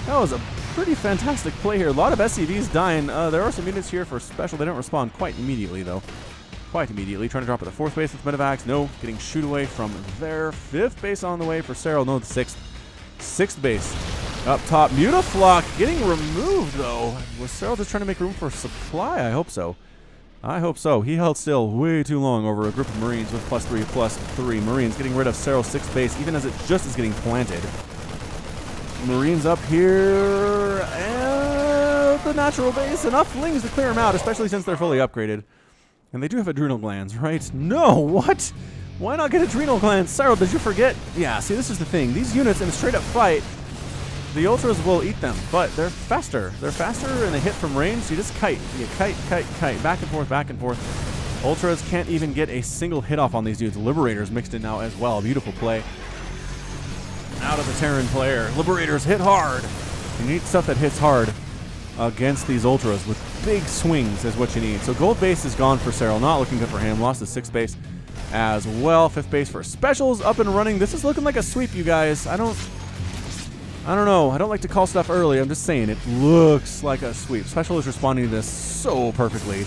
Speaker 1: That was a pretty fantastic play here. A lot of SCVs dying. There are some units here for special. They don't respond quite immediately, though. Quite immediately. Trying to drop at the 4th base with Medivacs. No. Getting shoot away from their 5th base on the way for Serral. No, the 6th. 6th base. Up top. Mutaflock getting removed, though. Was Serral just trying to make room for supply? I hope so. I hope so. He held still way too long over a group of Marines with +3/+3. Marines getting rid of Serral's 6th base, even as it just is getting planted. Marines up here, and the natural base. Enough Lings to clear them out, especially since they're fully upgraded. And they do have adrenal glands, right? No, what? Why not get adrenal glands? Serral, did you forget? Yeah, see, this is the thing. These units in a straight-up fight, the Ultras will eat them, but they're faster. They're faster, and they hit from range, so you just kite. You kite, back and forth, back and forth. Ultras can't even get a single hit off on these dudes. Liberators mixed in now as well. Beautiful play out of the Terran player. Liberators hit hard. You need stuff that hits hard against these Ultras with big swings is what you need. So gold base is gone for Serral. Not looking good for him. Lost the 6th base as well. 5th base for specials up and running. This is looking like a sweep, you guys. I don't know. I don't like to call stuff early. I'm just saying it looks like a sweep. Special is responding to this so perfectly.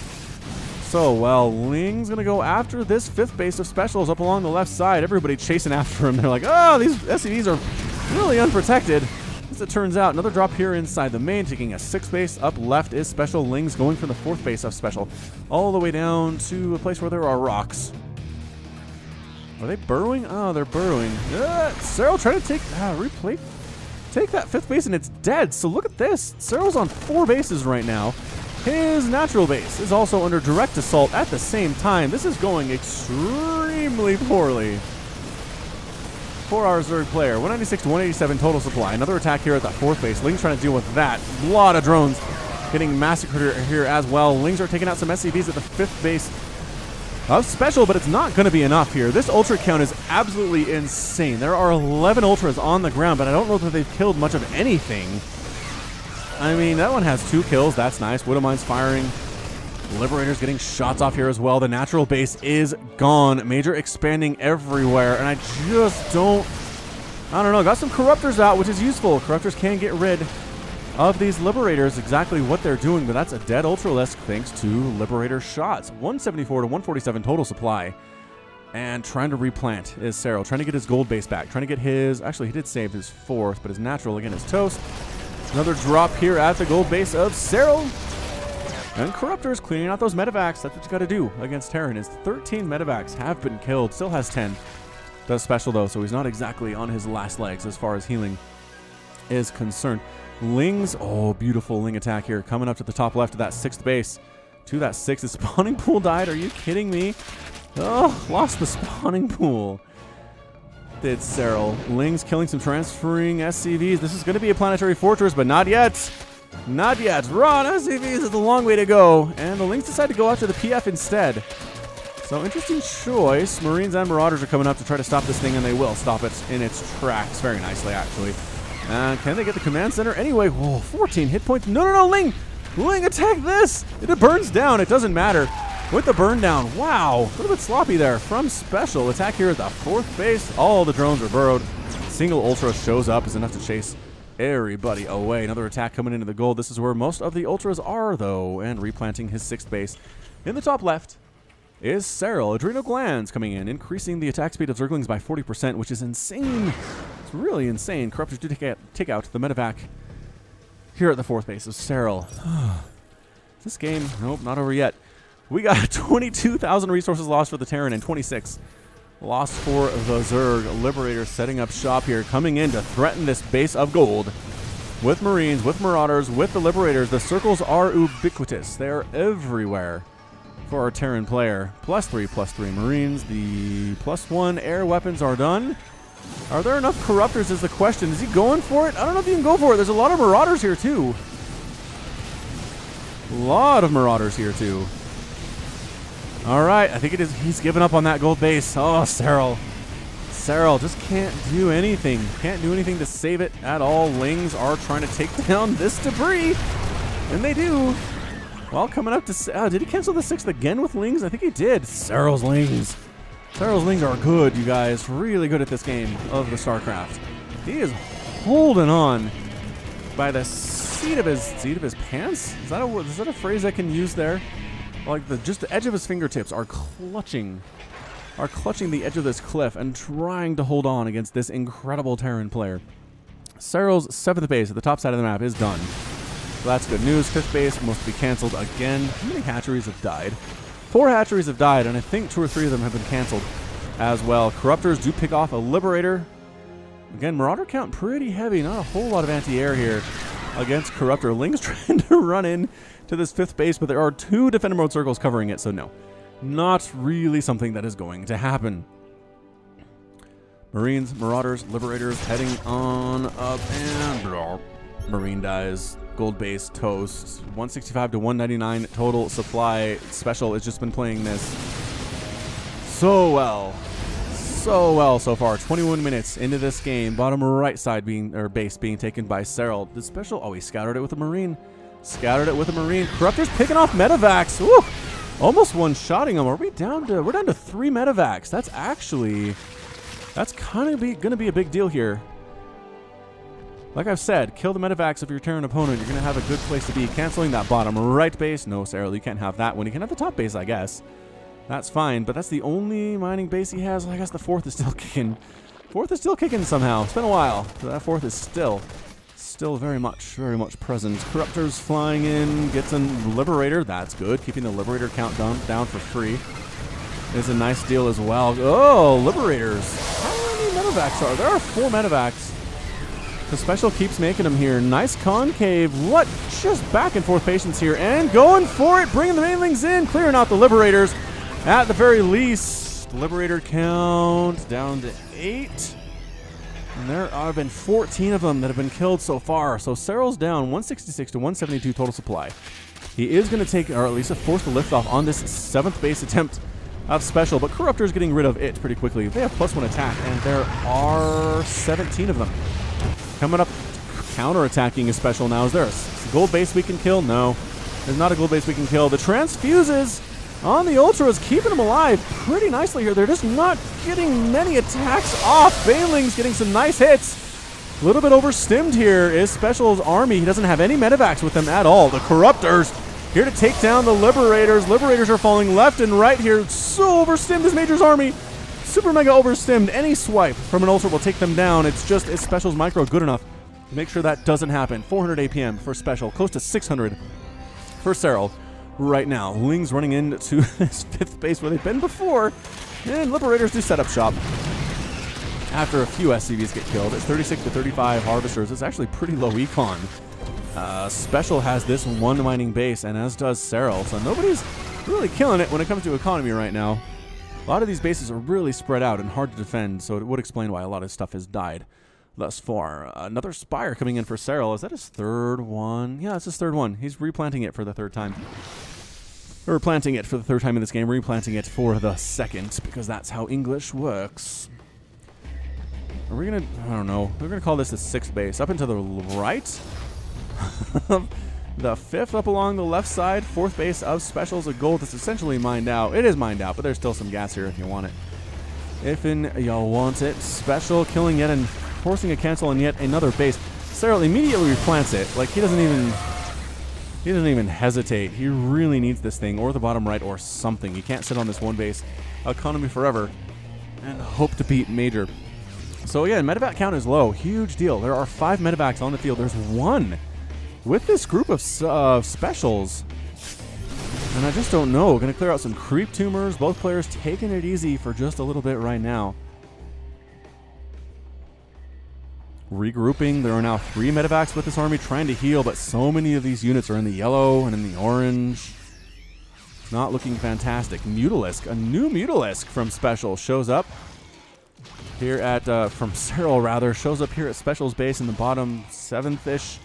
Speaker 1: So well, Ling's going to go after this 5th base of specials up along the left side. Everybody chasing after him. They're like, oh, these SCVs are really unprotected. As it turns out, another drop here inside the main, taking a 6th base. Up left is special. Ling's going for the 4th base of special. All the way down to a place where there are rocks. Are they burrowing? Oh, they're burrowing. Serral trying to take replay. Take that 5th base and it's dead. So look at this. Serral's on 4 bases right now. His natural base is also under direct assault at the same time. This is going extremely poorly for our Zerg player. 196 to 187 total supply. Another attack here at that 4th base. Ling's trying to deal with that. A lot of drones getting massacred here as well. Lings are taking out some SCVs at the 5th base of special, but it's not going to be enough here. This ultra count is absolutely insane. There are 11 ultras on the ground, but I don't know that they've killed much of anything. I mean, that one has 2 kills. That's nice. Widowmine's firing. Liberator's getting shots off here as well. The natural base is gone. Major expanding everywhere, and I just don't know. Got some Corruptors out, which is useful. Corruptors can get rid of these Liberators, exactly what they're doing, but that's a dead Ultralisk thanks to Liberator shots. 174 to 147 total supply. And trying to replant is Serral, trying to get his gold base back, trying to get his, actually he did save his 4th, but his natural again is toast. Another drop here at the gold base of Serral. And Corruptors cleaning out those Medivacs. That's what you got to do against Terran. Is 13 Medivacs have been killed, still has 10. Does special though, so he's not exactly on his last legs as far as healing is concerned. Lings, oh, beautiful Ling attack here. Coming up to the top left of that 6th base. To that 6th. The spawning pool died. Are you kidding me? Oh, lost the spawning pool. Did Serral. Lings killing some transferring SCVs. This is going to be a planetary fortress, but not yet. Not yet. Run, SCVs is a long way to go. And the Lings decide to go after the PF instead. So interesting choice. Marines and Marauders are coming up to try to stop this thing, and they will stop it in its tracks very nicely, actually. Can they get the command center? Anyway, whoa, 14 hit points. No, Ling! Ling, attack this! It burns down. It doesn't matter. With the burn down. Wow. A little bit sloppy there from special. Attack here at the 4th base. All the drones are burrowed. Single Ultra shows up. Is enough to chase everybody away. Another attack coming into the gold. This is where most of the Ultras are, though. And replanting his 6th base. In the top left is Serral. Adrenal glands coming in, increasing the attack speed of Zerglings by 40%, which is insane. It's really insane. Corruptors do take out the Medivac here at the 4th base of Serral. This game, nope, not over yet. We got 22,000 resources lost for the Terran and 26 lost for the Zerg. Liberators setting up shop here, coming in to threaten this base of gold. With Marines, with Marauders, with the Liberators. The circles are ubiquitous. They are everywhere for our Terran player. +3/+3 Marines. The +1 air weapons are done. Are there enough Corruptors is the question. Is he going for it? I don't know if you can go for it. There's a lot of Marauders here too. A lot of Marauders here too. All right, I think it is. He's given up on that gold base. Oh, Serral. Serral just can't do anything. Can't do anything to save it at all. Lings are trying to take down this debris. And they do. Well, coming up to... did he cancel the 6th again with Lings? I think he did. Serral's Lings. Serral's Lings are good, you guys. Really good at this game of the StarCraft. He is holding on by the seat of his pants? Is that a phrase I can use there? Like just the edge of his fingertips are clutching the edge of this cliff and trying to hold on against this incredible Terran player. Serral's 7th base at the top side of the map is done. So that's good news. 5th base must be canceled again. How many hatcheries have died? 4 hatcheries have died, and I think 2 or 3 of them have been canceled as well. Corruptors do pick off a Liberator. Again, Marauder count pretty heavy. Not a whole lot of anti-air here against Corruptor. Ling's trying to run in to this 5th base, but there are 2 Defender Mode circles covering it, so no. Not really something that is going to happen. Marines, Marauders, Liberators heading on up, and Marine dies. Gold base toast. 165 to 199 total supply. SpeCial has just been playing this so well. So well so far. 21 minutes into this game. Bottom right side base being taken by Serral. The SpeCial, oh, he scouted it with a Marine. Scouted it with a Marine. Corruptor's picking off medevacs. Woo! Almost one-shotting them. We're down to 3 medevacs. That's kind of going to be a big deal here. Like I've said, kill the medevacs of your Terran opponent. You're going to have a good place to be. Canceling that bottom right base. No, Serral, you can't have that one. You can have the top base, I guess. That's fine, but that's the only mining base he has. I guess the 4th is still kicking. 4th is still kicking somehow. It's been a while. So that 4th is still very much present. Corruptors flying in, gets a Liberator. That's good. Keeping the Liberator count down for free is a nice deal as well. Oh, Liberators. How many medevacs are there? There are 4 medevacs. The SpeCial keeps making them here. Nice concave. What? Just back and forth patience here. And going for it. Bringing the mainlings in. Clearing out the Liberators. At the very least. Liberator count down to 8. And there have been 14 of them that have been killed so far. So Serral's down 166 to 172 total supply. He is going to take, or at least force the liftoff on this 7th base attempt of SpeCial. But Corruptor's getting rid of it pretty quickly. They have +1 attack. And there are 17 of them. Coming up, counter-attacking a SpeCial now. Is there a gold base we can kill? No. There's not a gold base we can kill. The transfuses on the Ultras keeping them alive pretty nicely here. They're just not getting many attacks off. Baneling's getting some nice hits. A little bit overstimmed here is SpeCial's army. He doesn't have any medevacs with him at all. The Corruptors here to take down the Liberators. Liberators are falling left and right here. So overstimmed is Major's army. Super mega overstimmed. Any swipe from an Ultra will take them down. It's just, is SpeCial's micro good enough to make sure that doesn't happen? 400 APM for SpeCial, close to 600 for Serral right now. Ling's running into this 5th base where they've been before, and Liberators do set up shop. After a few SCVs get killed, it's 36 to 35 Harvesters. It's actually pretty low econ. SpeCial has this 1 mining base, and as does Serral, so nobody's really killing it when it comes to economy right now. A lot of these bases are really spread out and hard to defend, so it would explain why a lot of stuff has died thus far. Another Spire coming in for Serral. Is that his 3rd one? Yeah, it's his 3rd one. He's replanting it for the 3rd time. Or planting it for the 3rd time in this game, replanting it for the 2nd, because that's how English works. Are we going to... I don't know. We're going to call this the 6th base. Up and to the right? The 5th up along the left side. 4th base of SpeCial's a gold that's essentially mined out. It is mined out, but there's still some gas here if you want it. If y'all want it. SpeCial killing yet and forcing a cancel on yet another base. Serral immediately replants it. Like, he doesn't even hesitate. He really needs this thing, or the bottom right, or something. He can't sit on this 1 base economy forever and hope to beat Major. So again, medevac count is low. Huge deal. There are 5 medevacs on the field. There's 1 with this group of SpeCials. And I just don't know. Going to clear out some creep tumors. Both players taking it easy for just a little bit right now. Regrouping. There are now 3 medevacs with this army trying to heal, but so many of these units are in the yellow and in the orange. Not looking fantastic. Mutalisk. A new Mutalisk from SpeCial shows up here at, from Serral rather, shows up here at SpeCial's base in the bottom 7th-ish.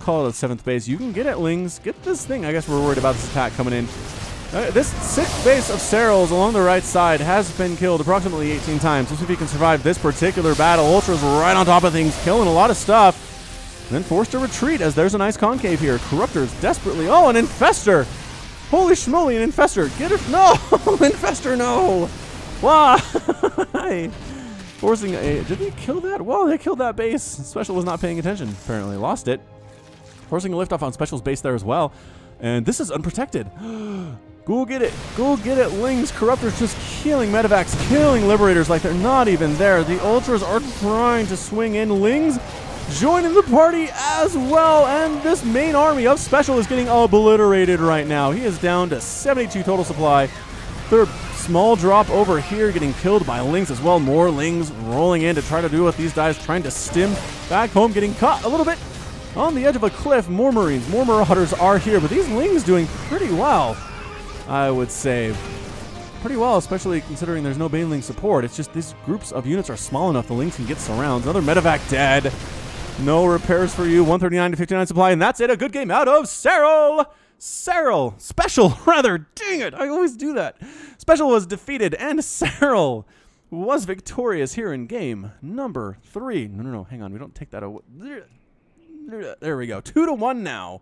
Speaker 1: Call it a 7th base. You can get at Lings. Get this thing. I guess we're worried about this attack coming in. This 6th base of Serral's along the right side has been killed approximately 18 times. Let's see if he can survive this particular battle. Ultra's right on top of things, killing a lot of stuff. Then forced to retreat as there's a nice concave here. Corruptors desperately. Oh, an Infestor! Holy schmoly, an Infestor. Get it. No! Infestor, no! Why? Forcing a... Did they kill that? Well, they killed that base. SpeCial was not paying attention, apparently. Lost it. Forcing a liftoff on SpeCial's base there as well. And this is unprotected. Go get it. Go get it, Lings. Corruptors just killing Medivacs, killing Liberators like they're not even there. The Ultras are trying to swing in. Lings joining the party as well. And this main army of SpeCial is getting obliterated right now. He is down to 72 total supply. Third small drop over here, getting killed by Lings as well. More Lings rolling in to try to do what these guys trying to stim back home, getting caught a little bit on the edge of a cliff. More Marines, more Marauders are here, but these Lings doing pretty well, I would say. Pretty well, especially considering there's no Baneling support. It's just these groups of units are small enough the Lings can get surrounds. Another Medivac dead. No repairs for you. 139 to 59 supply, and that's it. A good game out of Serral. SpeCial, rather. Dang it, I always do that. SpeCial was defeated, and Serral was victorious here in game number 3. No, hang on. We don't take that away. There we go. 2-1 now.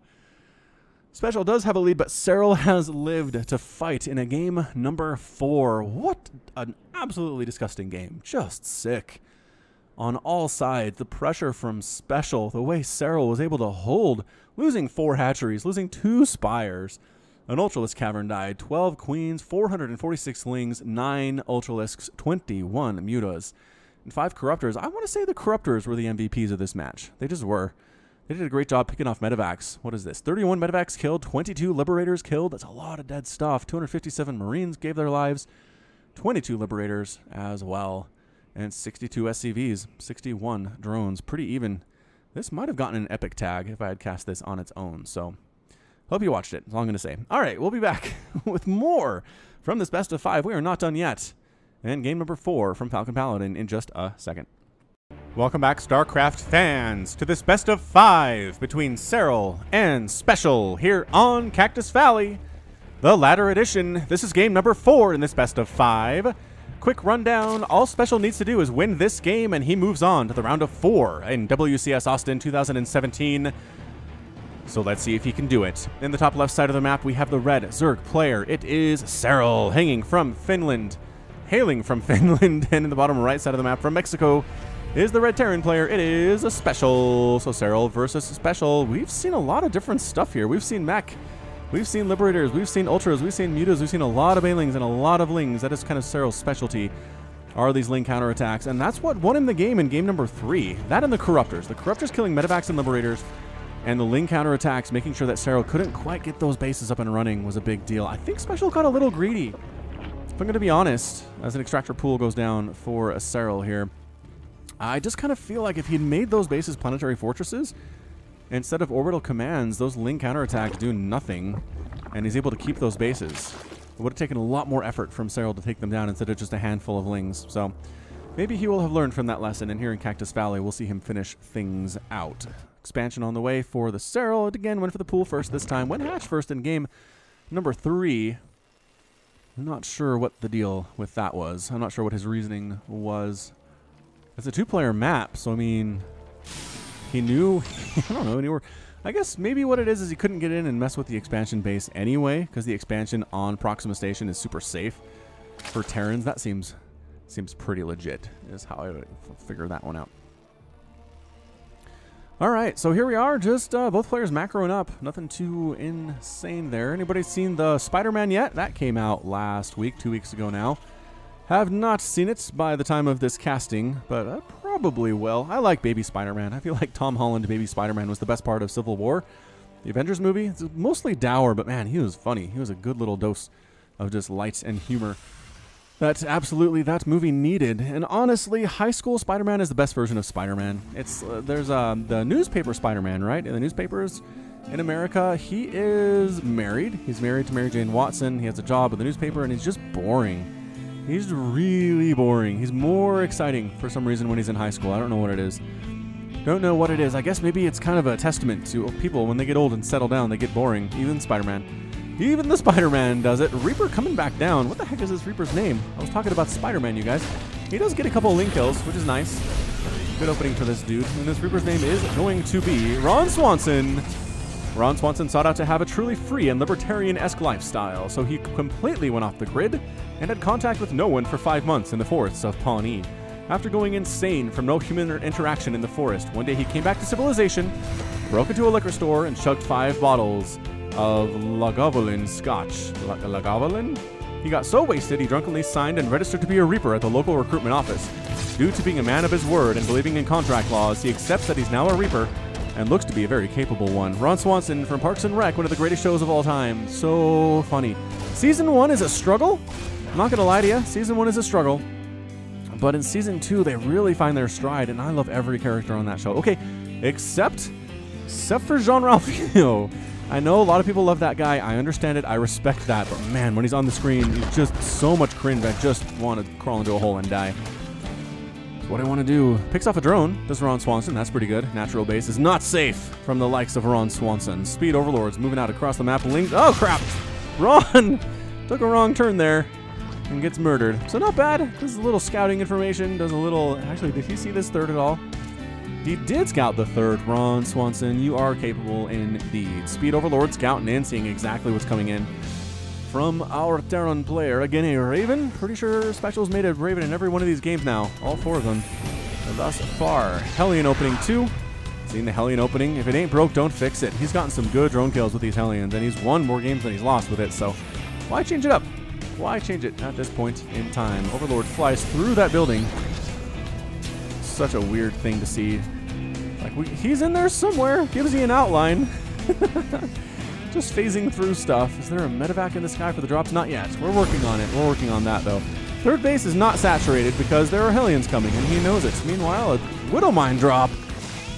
Speaker 1: SpeCial does have a lead, but Serral has lived to fight in a game number 4. What an absolutely disgusting game. Just sick. On all sides, the pressure from SpeCial, the way Serral was able to hold, losing 4 hatcheries, losing 2 spires. An Ultralisk Cavern died, 12 Queens, 446 Lings, 9 Ultralisks, 21 Mutas, and 5 Corruptors. I want to say the Corruptors were the MVPs of this match. They just were. They did a great job picking off Medivacs. What is this? 31 Medivacs killed, 22 Liberators killed. That's a lot of dead stuff. 257 Marines gave their lives, 22 Liberators as well, and 62 SCVs, 61 drones. Pretty even. This might have gotten an epic tag if I had cast this on its own. So, hope you watched it. That's all I'm going to say. All right, we'll be back with more from this best of 5. We are not done yet. And game number 4 from Falcon Paladin in just a second. Welcome back, StarCraft fans, to this best of 5 between Serral and SpeCial here on Cactus Valley, the ladder edition. This is game number 4 in this best of 5. Quick rundown. All SpeCial needs to do is win this game, and he moves on to the round of 4 in WCS Austin 2017. So let's see if he can do it. In the top left side of the map, we have the red Zerg player. It is Serral, hailing from Finland. And in the bottom right side of the map, from Mexico, is the red Terran player. It is a SpeCial. So Serral versus SpeCial. We've seen a lot of different stuff here. We've seen mech. We've seen Liberators, we've seen Ultras, we've seen Mutas, we've seen a lot of Banelings and a lot of Lings. That is kind of Serral's specialty, are these Ling counterattacks. And that's what won him the game in game number 3. That and the Corruptors. The Corruptors killing Medivacs and Liberators, and the Ling counterattacks, making sure that Serral couldn't quite get those bases up and running, was a big deal. I think SpeCial got a little greedy, if I'm going to be honest, as an extractor pool goes down for a Serral here. I just kind of feel like if he'd made those bases planetary fortresses, instead of orbital commands, those Ling counterattacks do nothing, and he's able to keep those bases. It would have taken a lot more effort from Serral to take them down instead of just a handful of Lings. So maybe he will have learned from that lesson, and here in Cactus Valley, we'll see him finish things out. Expansion on the way for the Serral. It again went for the pool first this time. Went hatch first in game number 3. I'm not sure what the deal with that was. I'm not sure what his reasoning was. It's a 2-player map, so I mean, he knew, I don't know, I guess maybe what it is he couldn't get in and mess with the expansion base anyway, because the expansion on Proxima Station is super safe for Terrans. That seems pretty legit, is how I would figure that one out. All right, so here we are, just both players macroing up. Nothing too insane there. Anybody seen the Spider-Man yet? That came out last week, 2 weeks ago now. Have not seen it by the time of this casting, but I probably will. I like Baby Spider-Man. I feel like Tom Holland Baby Spider-Man was the best part of Civil War. The Avengers movie, it's mostly dour, but man, he was funny. He was a good little dose of just light and humor that absolutely that movie needed. And honestly, high school Spider-Man is the best version of Spider-Man. It's there's the newspaper Spider-Man, right? In the newspapers in America, he is married. He's married to Mary Jane Watson. He has a job at the newspaper, and he's just boring. He's really boring. He's more exciting for some reason when he's in high school. I don't know what it is. Don't know what it is. I guess maybe it's kind of a testament to people when they get old and settle down, they get boring. Even Spider-Man. Even the Spider-Man does it. Reaper coming back down. What the heck is this Reaper's name? I was talking about Spider-Man, you guys. He does get a couple of Link kills, which is nice. Good opening for this dude. And this Reaper's name is going to be Ron Swanson. Ron Swanson sought out to have a truly free and libertarian-esque lifestyle, so he completely went off the grid and had contact with no one for 5 months in the forests of Pawnee. After going insane from no human interaction in the forest, one day he came back to civilization, broke into a liquor store and chugged 5 bottles of Lagavulin scotch. Lagavulin? He got so wasted, he drunkenly signed and registered to be a reaper at the local recruitment office. Due to being a man of his word and believing in contract laws, he accepts that he's now a reaper and looks to be a very capable one. Ron Swanson from Parks and Rec, one of the greatest shows of all time. So funny. Season 1 is a struggle. I'm not going to lie to you. Season 1 is a struggle. But in Season 2, they really find their stride, and I love every character on that show. Okay, except for Jean-Ralphio. I know a lot of people love that guy. I understand it. I respect that. But man, when he's on the screen, he's just so much cringe. I just want to crawl into a hole and die. That's what I want to do. Picks off a drone. Does Ron Swanson. That's pretty good. Natural base is not safe from the likes of Ron Swanson. Speed overlords moving out across the map. Link. Oh, crap. Ron took a wrong turn there and gets murdered. So not bad. Does a little scouting information. Does a little... Actually, did he see this third at all? He did scout the third. Ron Swanson, you are capable indeed. Speed Overlord scouting in, seeing exactly what's coming in from our Terran player. Again, a Raven. Pretty sure SpeCial's made a Raven in every one of these games now. All 4 of them thus far. Hellion opening 2. Seeing the Hellion opening. If it ain't broke, don't fix it. He's gotten some good drone kills with these Hellions, and he's won more games than he's lost with it, so why change it up? Why change it at this point in time? Overlord flies through that building. Such a weird thing to see. Like, he's in there somewhere. Gives you an outline. Just phasing through stuff. Is there a medevac in the sky for the drops? Not yet. We're working on it. We're working on that, though. Third base is not saturated because there are Hellions coming, and he knows it. Meanwhile, a Widowmine drop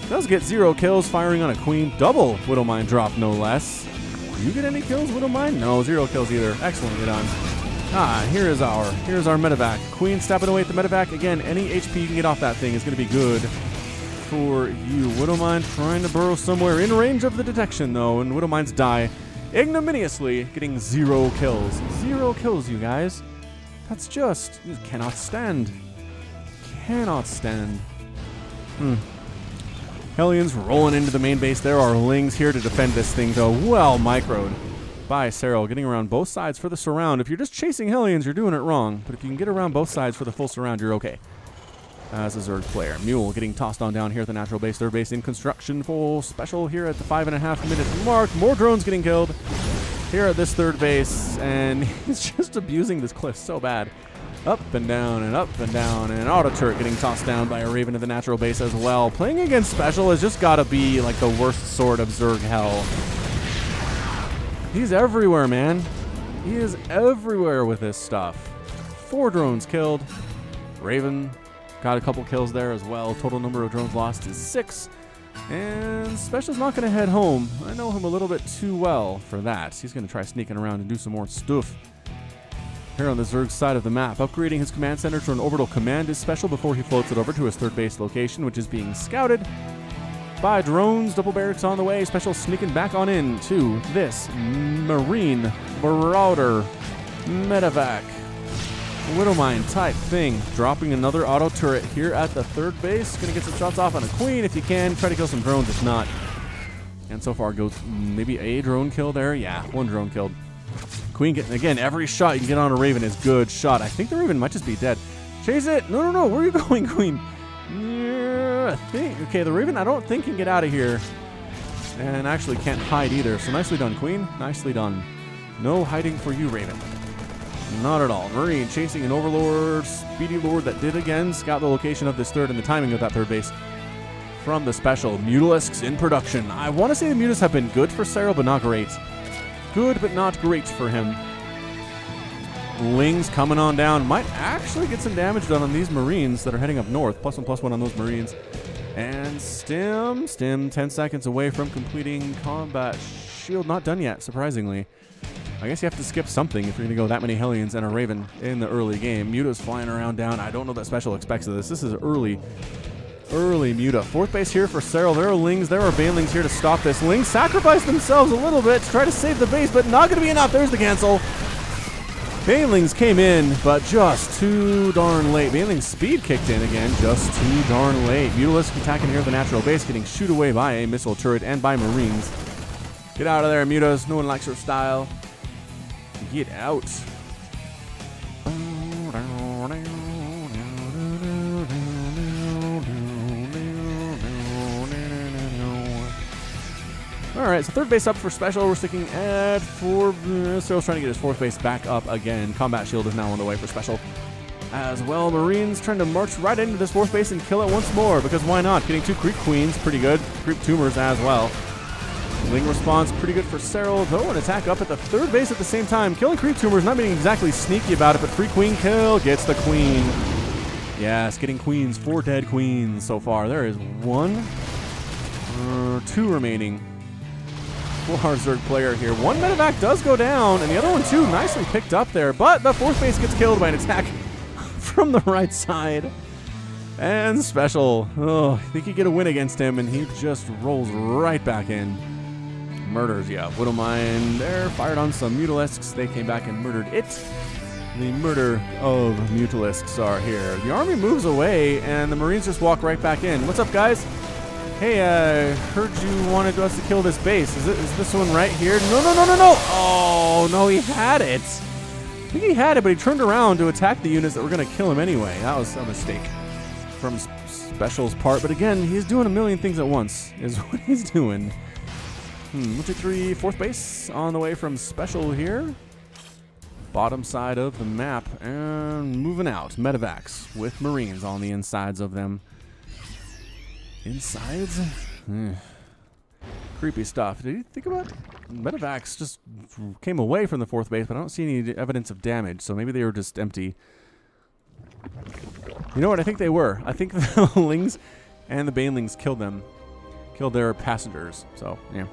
Speaker 1: does get 0 kills, firing on a Queen. Double Widowmine drop, no less. Do you get any kills, Widowmine? No, 0 kills either. Excellent, get on. Here's our medevac. Queen stepping away at the medevac. Again, any HP you can get off that thing is going to be good for you. Widowmine trying to burrow somewhere in range of the detection, though, and Widowmines die ignominiously, getting 0 kills. 0 kills, you guys. That's just... You cannot stand. Cannot stand. Hellions rolling into the main base. There are Lings here to defend this thing, though. Well microed by Serral, getting around both sides for the surround. If you're just chasing Hellions, you're doing it wrong. But if you can get around both sides for the full surround, you're okay. As a Zerg player. Mule getting tossed on down here at the natural base. Third base in construction. Full special here at the 5.5 minute mark. More drones getting killed here at this third base. And he's just abusing this cliff so bad. Up and down and up and down. And an auto turret getting tossed down by a Raven to the natural base as well. Playing against SpeCial has just got to be like the worst sort of Zerg hell. He's everywhere, man. He is everywhere with this stuff. 4 drones killed. Raven got a couple kills there as well. Total number of drones lost is 6. And SpeCial's not going to head home. I know him a little bit too well for that. He's going to try sneaking around and do some more stuff. Here on the Zerg side of the map, upgrading his command center to an orbital command is SpeCial before he floats it over to his third base location, which is being scouted by drones. Double barracks on the way. SpeCial sneaking back on in to this Marine Marauder medevac Widowmine type thing. Dropping another auto turret here at the third base. Gonna get some shots off on a Queen if you can. Try to kill some drones if not. And so far goes maybe a drone kill there. Yeah, 1 drone killed. Queen getting, again, every shot you can get on a Raven is good shot. I think the Raven might just be dead. Chase it! No, no, no, where are you going, Queen? Yeah, okay, the Raven I don't think can get out of here. And actually can't hide either. So nicely done, Queen. Nicely done. No hiding for you, Raven. Not at all. Marine chasing an Overlord, Speedy Lord that did again scout the location of this third and the timing of that third base. From the SpeCial, Mutalisks in production. I want to say the Mutalisks have been good for Serral, but not great. Good, but not great for him. Lings coming on down. Might actually get some damage done on these Marines that are heading up north. +1/+1 on those Marines. And Stim 10 seconds away from completing combat. Shield not done yet, surprisingly. I guess you have to skip something if you're going to go that many Hellions and a Raven in the early game. Muta's flying around down. I don't know that SpeCial expects of this. This is early Muta. Fourth base here for Serral. There are Lings. There are Banelings here to stop this. Lings sacrifice themselves a little bit to try to save the base, but not going to be enough. There's the cancel. Banelings came in, but just too darn late. Banelings speed kicked in again, just too darn late. Mutalisk attacking here at the natural base, getting shoot away by a missile turret and by Marines. Get out of there, Mutas. No one likes your style. Get out. All right, so third base up for SpeCial. We're sticking at 4. Serral's trying to get his fourth base back up again. Combat Shield is now on the way for SpeCial. As well, Marines trying to march right into this fourth base and kill it once more, because why not? Getting 2 Creep Queens, pretty good. Creep Tumors as well. Ling response, pretty good for Serral, though an attack up at the third base at the same time. Killing Creep Tumors, not being exactly sneaky about it, but free Queen kill gets the Queen. Yes, getting Queens, 4 dead Queens so far. There is 2 remaining. Full hard Zerg player here. 1 medevac does go down, and the other one too, nicely picked up there, but the fourth base gets killed by an attack from the right side. And SpeCial, oh, I think you get a win against him, and he just rolls right back in. Murders, yeah. Widowmine there, fired on some Mutalisks. They came back and murdered it. The murder of Mutalisks are here. The army moves away, and the Marines just walk right back in. What's up, guys? Hey, heard you wanted us to kill this base. Is this one right here? No, no, no, no, no! Oh, no, he had it. I think he had it, but he turned around to attack the units that were going to kill him anyway. That was a mistake from SpeCial's part. But again, he's doing a million things at once, is what he's doing. 1, 2, 3, fourth base on the way from SpeCial here. Bottom side of the map, and moving out. Medevacs with Marines on the insides of them. Insides? Creepy stuff. Did you think about medevacs just came away from the fourth base, but I don't see any evidence of damage, so maybe they were just empty. You know what? I think they were. I think the Lings and the Banelings killed them. Killed their passengers. So, yeah.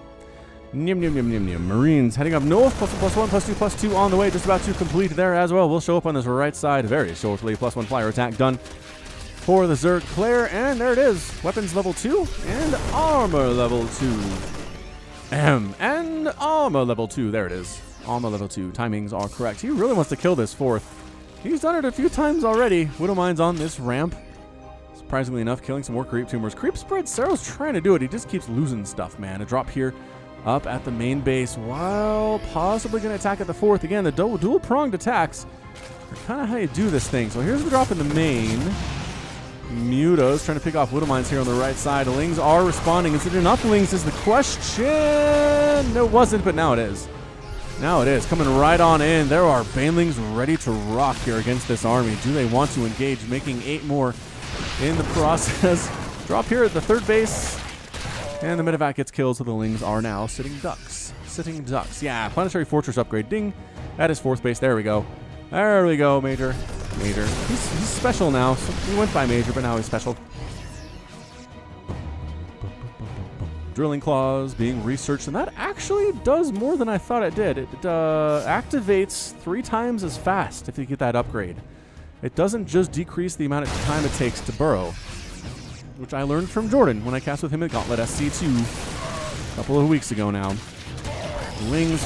Speaker 1: Nym, nym, nym, nym, nym. Marines heading up north. +1, +1, +2 on the way. Just about to complete there as well. We'll show up on this right side very shortly. +1 flyer attack done for the Zerg player, and there it is. Weapons level 2 and armor level 2. And armor level 2. There it is. Armor level 2. Timings are correct. He really wants to kill this fourth. He's done it a few times already. Widowmine's on this ramp. Surprisingly enough, killing some more Creep Tumors. Creep Spread, Serral's trying to do it. He just keeps losing stuff, man. A drop here up at the main base while possibly going to attack at the fourth. Again, the dual-pronged attacks are kind of how you do this thing. So here's the drop in the main. Mutos trying to pick off Widowmines here on the right side. Lings are responding. Is it enough Lings is the question? No, it wasn't, but now it is. Now it is. Coming right on in. There are Banelings ready to rock here against this army. Do they want to engage? Making 8 more in the process. Drop here at the third base. And the medevac gets killed, so the Lings are now sitting ducks. Sitting ducks. Yeah, Planetary Fortress upgrade. Ding. At his fourth base. There we go. There we go, Major. Major. He's SpeCial now. So he went by Major, but now he's SpeCial. Drilling claws being researched, and that actually does more than I thought it did. It activates 3 times as fast if you get that upgrade. It doesn't just decrease the amount of time it takes to burrow, which I learned from Jordan when I cast with him at Gauntlet SC2 a couple of weeks ago now. Lings,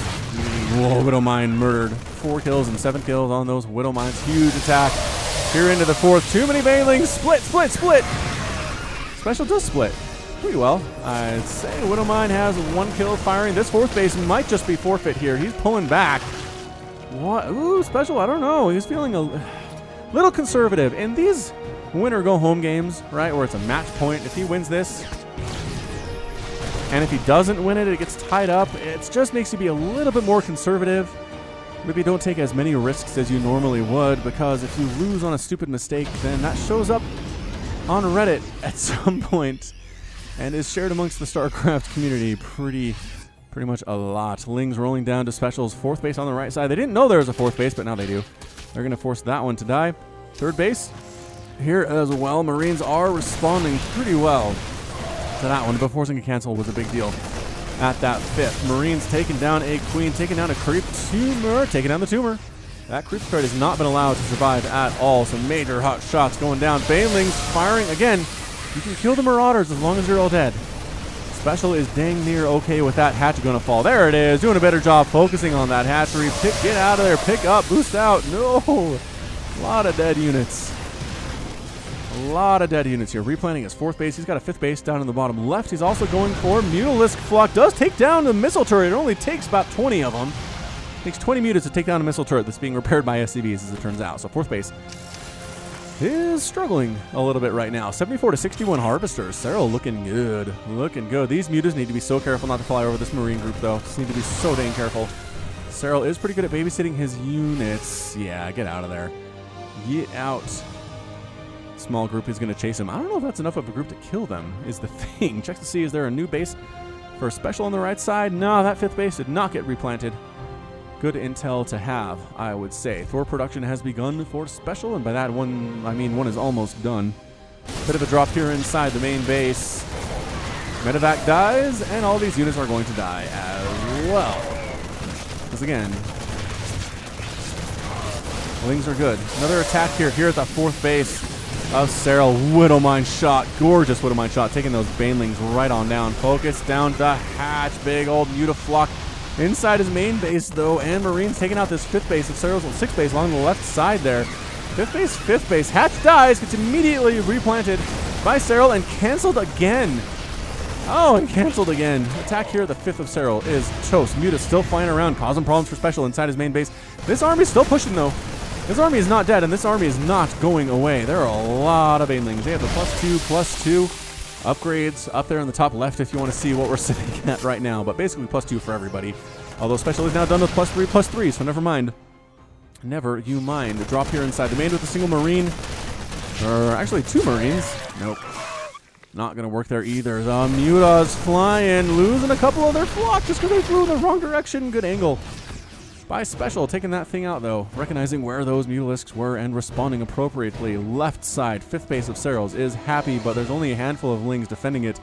Speaker 1: whoa, Widowmine murdered. 4 kills and 7 kills on those Widowmines. Huge attack here into the fourth. Too many Banelings. Split, split, split. SpeCial does split pretty well. I'd say Widowmine has 1 kill firing. This fourth base might just be forfeit here. He's pulling back. What? Ooh, SpeCial, I don't know. He's feeling a little conservative. In these win or go home games, right, where it's a match point, if he wins this, and if he doesn't win it, it gets tied up. It just makes you be a little bit more conservative. Maybe don't take as many risks as you normally would, because if you lose on a stupid mistake, then that shows up on Reddit at some point and is shared amongst the StarCraft community pretty much a lot. Lings rolling down to SpeCial's fourth base on the right side. They didn't know there was a fourth base, but now they do. They're going to force that one to die. Third base here as well. Marines are responding pretty well to that one, but forcing a cancel was a big deal at that fifth. Marines taking down a Queen, taking down a Creep Tumor, taking down the Tumor. That Creep Spread has not been allowed to survive at all. Some major hot shots going down. Banelings firing again. You can kill the Marauders as long as you're all dead. SpeCial is dang near okay with that hatch going to fall. There it is, doing a better job focusing on that hatchery. Get out of there, pick up, boost out. No, a lot of dead units. A lot of dead units here. Replanning his fourth base. He's got a fifth base down in the bottom left. He's also going for Mutalisk Flock. Does take down the missile turret. It only takes about 20 of them. It takes 20 mutas to take down a missile turret that's being repaired by SCVs, as it turns out. So fourth base is struggling a little bit right now. 74 to 61 Harvesters. Serral looking good. Looking good. These mutas need to be so careful not to fly over this Marine group, though. Just need to be so dang careful. Serral is pretty good at babysitting his units. Yeah, get out of there. Get out. Small group is going to chase him. I don't know if that's enough of a group to kill them, is the thing. Check to see, is there a new base for SpeCial on the right side? No, that 5th base did not get replanted. Good intel to have, I would say. Thor production has begun for SpeCial, and by that one, I mean one is almost done. Bit of a drop here inside the main base. Medevac dies, and all these units are going to die as well. Because again, Lings are good. Another attack here at the 4th base of Serral. Widowmine shot. Gorgeous Widowmine shot. Taking those Banelings right on down. Focus down the hatch. Big old Mutaflock inside his main base, though, and Marines taking out this 5th base of Serral's 6th base along the left side there. 5th base. Hatch dies. Gets immediately replanted by Serral and canceled again. Oh, and canceled again. Attack here at the 5th of Serral is toast. Muta still flying around, causing problems for SpeCial inside his main base. This army's still pushing, though. This army is not dead, and this army is not going away. There are a lot of Banelings. They have the +2/+2 upgrades up there in the top left if you want to see what we're sitting at right now. But basically +2 for everybody. Although SpeCial is now done with +3/+3, so never mind. Never you mind. A drop here inside the main with a single Marine. Or actually 2 Marines. Nope. Not going to work there either. The Muta's flying, losing a couple of their flock just because they flew in the wrong direction. Good angle by SpeCial, taking that thing out, though. Recognizing where those Mutalisks were and responding appropriately. Left side, 5th base of Serral's is happy, but there's only a handful of Lings defending it.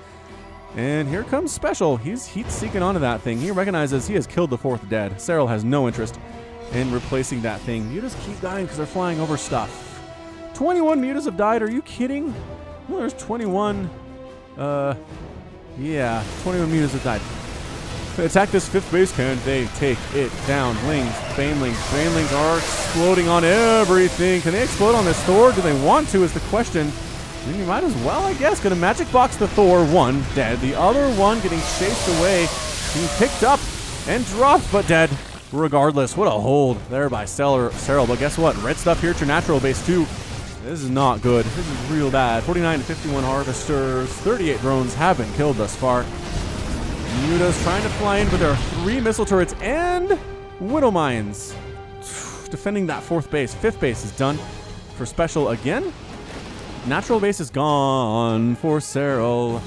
Speaker 1: And here comes SpeCial. He's heat-seeking onto that thing. He recognizes he has killed the 4th dead. Serral has no interest in replacing that thing. Mutas keep dying because they're flying over stuff. 21 Mutas have died. Are you kidding? Well, there's 21. Yeah, 21 Mutas have died. Attack this 5th base. Can they take it down? Lings, Banelings. Banelings are exploding on everything. Can they explode on this Thor? Do they want to is the question. I mean, you might as well, I guess. Gonna magic box the Thor. One dead. The other one getting chased away. Being picked up and dropped, but dead regardless. What a hold there by Serral. But guess what? Red stuff here at your natural base too. This is not good. This is real bad. 49 to 51 Harvesters. 38 drones have been killed thus far. Muta's trying to fly in, but there are 3 missile turrets and Widow Mines defending that 4th base. 5th base is done for SpeCial again. Natural base is gone for Serral.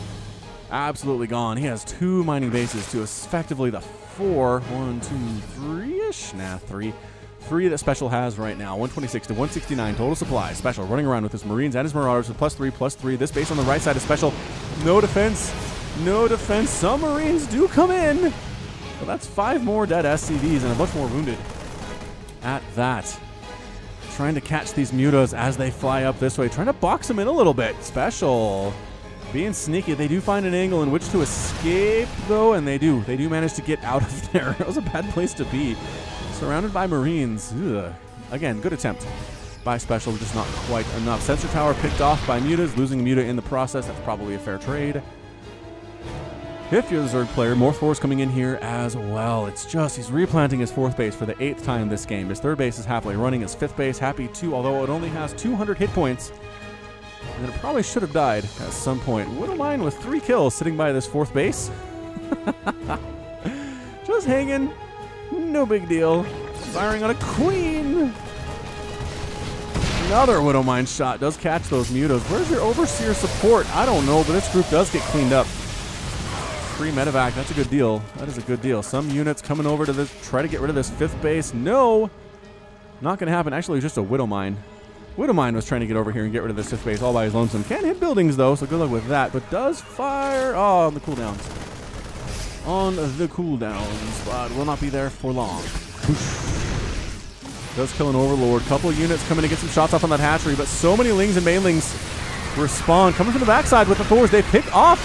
Speaker 1: Absolutely gone. He has 2 mining bases to effectively the 4. 1, 2, 3-ish? Nah, 3. 3 that SpeCial has right now. 126 to 169 total supply. SpeCial running around with his Marines and his Marauders with +3/+3. This base on the right side of SpeCial. No defense. No defense. Some Marines do come in. But that's 5 more dead SCVs and a bunch more wounded at that. Trying to catch these Mutas as they fly up this way. Trying to box them in a little bit. SpeCial being sneaky. They do find an angle in which to escape, though, and they do. They do manage to get out of there. That was a bad place to be. Surrounded by Marines. Ugh. Again, good attempt by SpeCial, just not quite enough. Sensor tower picked off by Mutas, losing a Muta in the process. That's probably a fair trade. If you're the Zerg player, more Thors coming in here as well. It's just, he's replanting his 4th base for the 8th time this game. His 3rd base is happily running. His 5th base, happy too, although it only has 200 hit points. And it probably should have died at some point. Widowmine with 3 kills sitting by this 4th base. Just hanging. No big deal. Firing on a queen. Another Widowmine shot does catch those Mutas. Where's your Overseer support? I don't know, but this group does get cleaned up. Free medevac, that's a good deal. That is a good deal. Some units coming over to this, try to get rid of this 5th base. No! Not going to happen. Actually, it was just a Widowmine. Widowmine was trying to get over here and get rid of this 5th base all by his lonesome. Can't hit buildings, though, so good luck with that. But does fire... Oh, on the cooldowns. On the cooldowns, but will not be there for long. Does kill an Overlord. Couple of units coming to get some shots off on that hatchery, but so many Lings and Banelings respond. Coming from the backside with the Thors. They pick off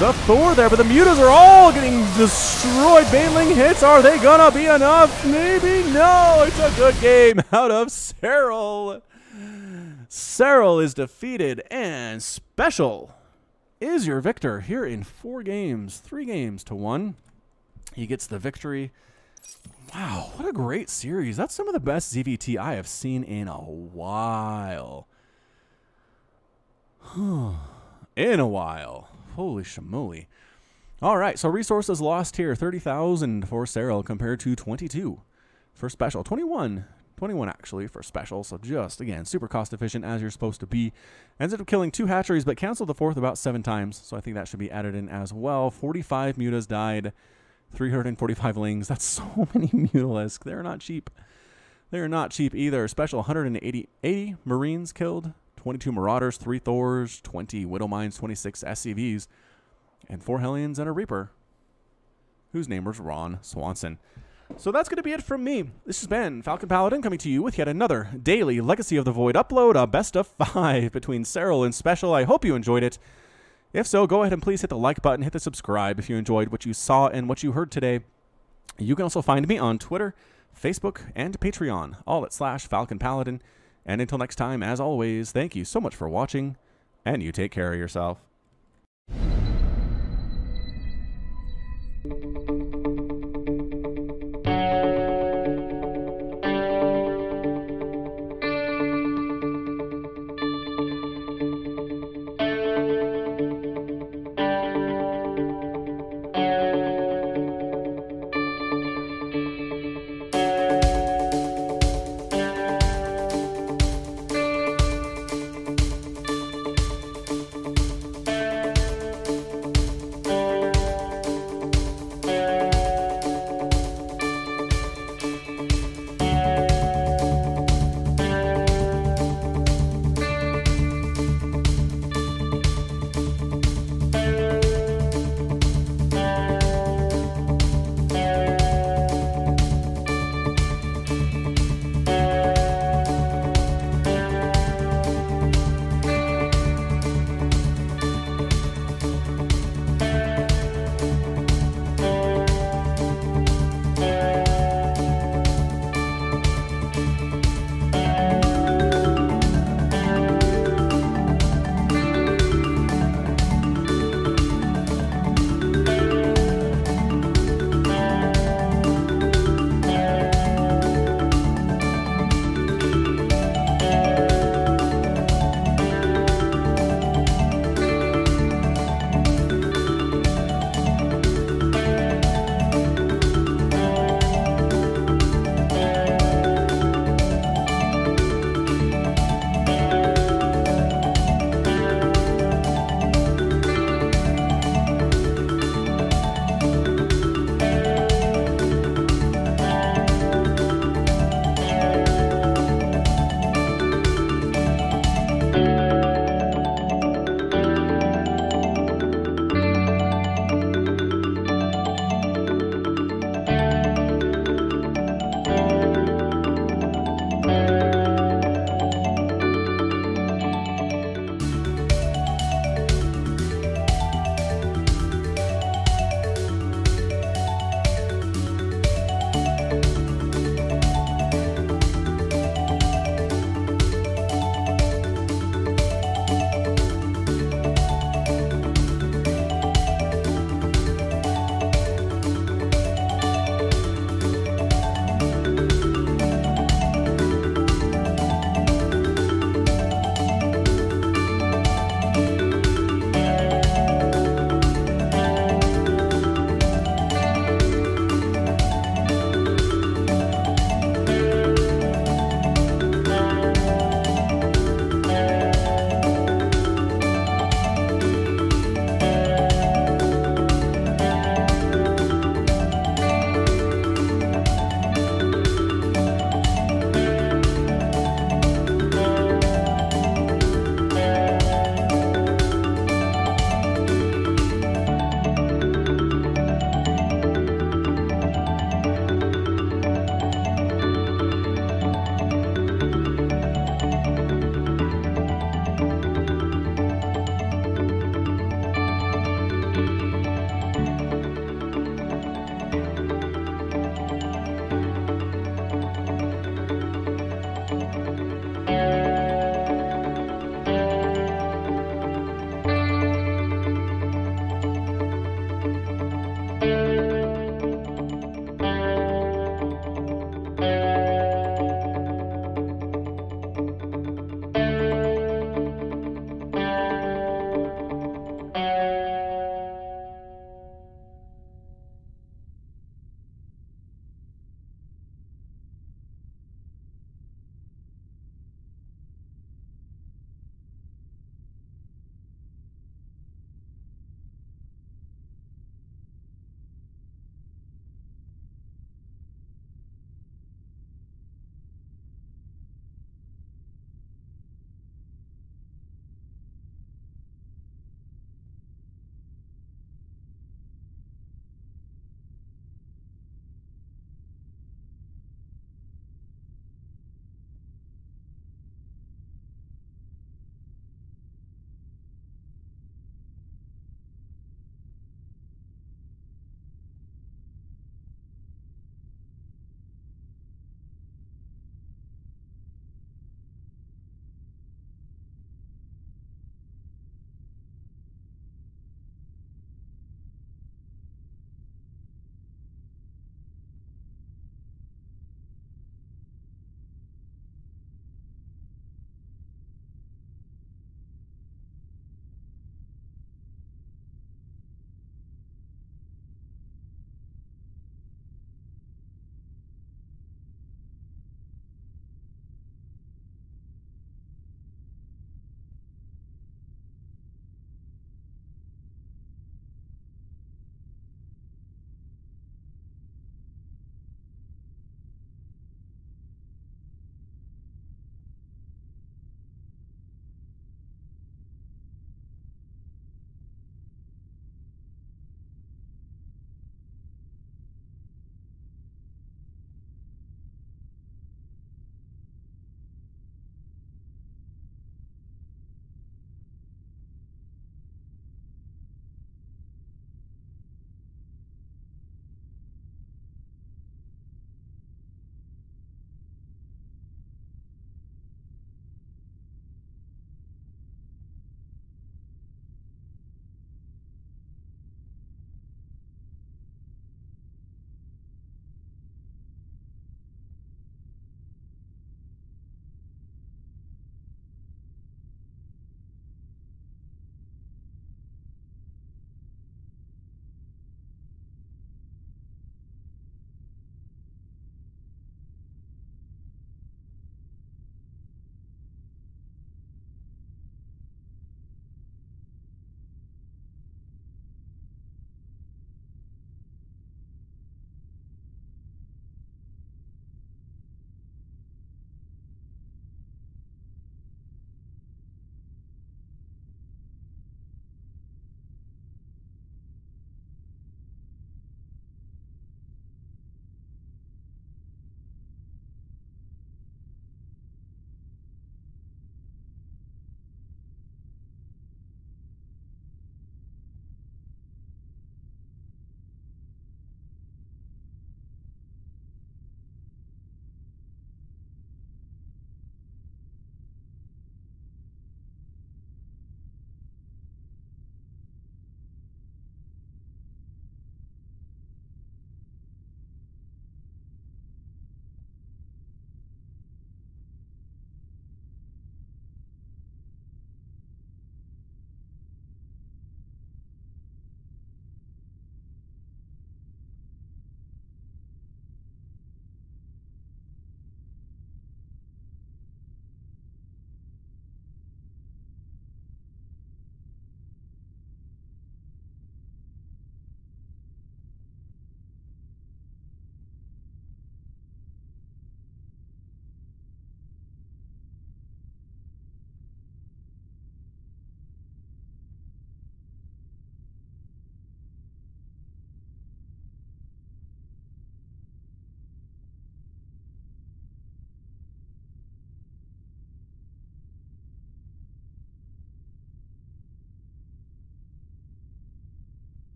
Speaker 1: the Thor there, but the Mutas are all getting destroyed. Baneling hits, are they gonna be enough? Maybe no. It's a good game out of Serral. Serral is defeated, and SpeCial is your victor here in 4 games. 3 games to 1. He gets the victory. Wow, what a great series. That's some of the best ZVT I have seen in a while. In a while. Holy shamoly. All right, so resources lost here. 30,000 for Serral compared to 22 for SpeCial. 21 actually for SpeCial. So just, again, super cost efficient as you're supposed to be. Ends up killing 2 hatcheries, but canceled the 4th about 7 times. So I think that should be added in as well. 45 mutas died. 345 lings. That's so many mutalisks. They're not cheap. They're not cheap either. SpeCial 180 Marines killed. 22 Marauders, 3 Thors, 20 Widowmines, 26 SCVs, and 4 Hellions and a Reaper, whose name was Ron Swanson. So that's going to be it from me. This has been Falcon Paladin coming to you with yet another daily Legacy of the Void upload, a best of 5 between Serral and SpeCial. I hope you enjoyed it. If so, go ahead and please hit the like button, hit the subscribe if you enjoyed what you saw and what you heard today. You can also find me on Twitter, Facebook, and Patreon, all at /Falcon Paladin. And until next time, as always, thank you so much for watching, and you take care of yourself.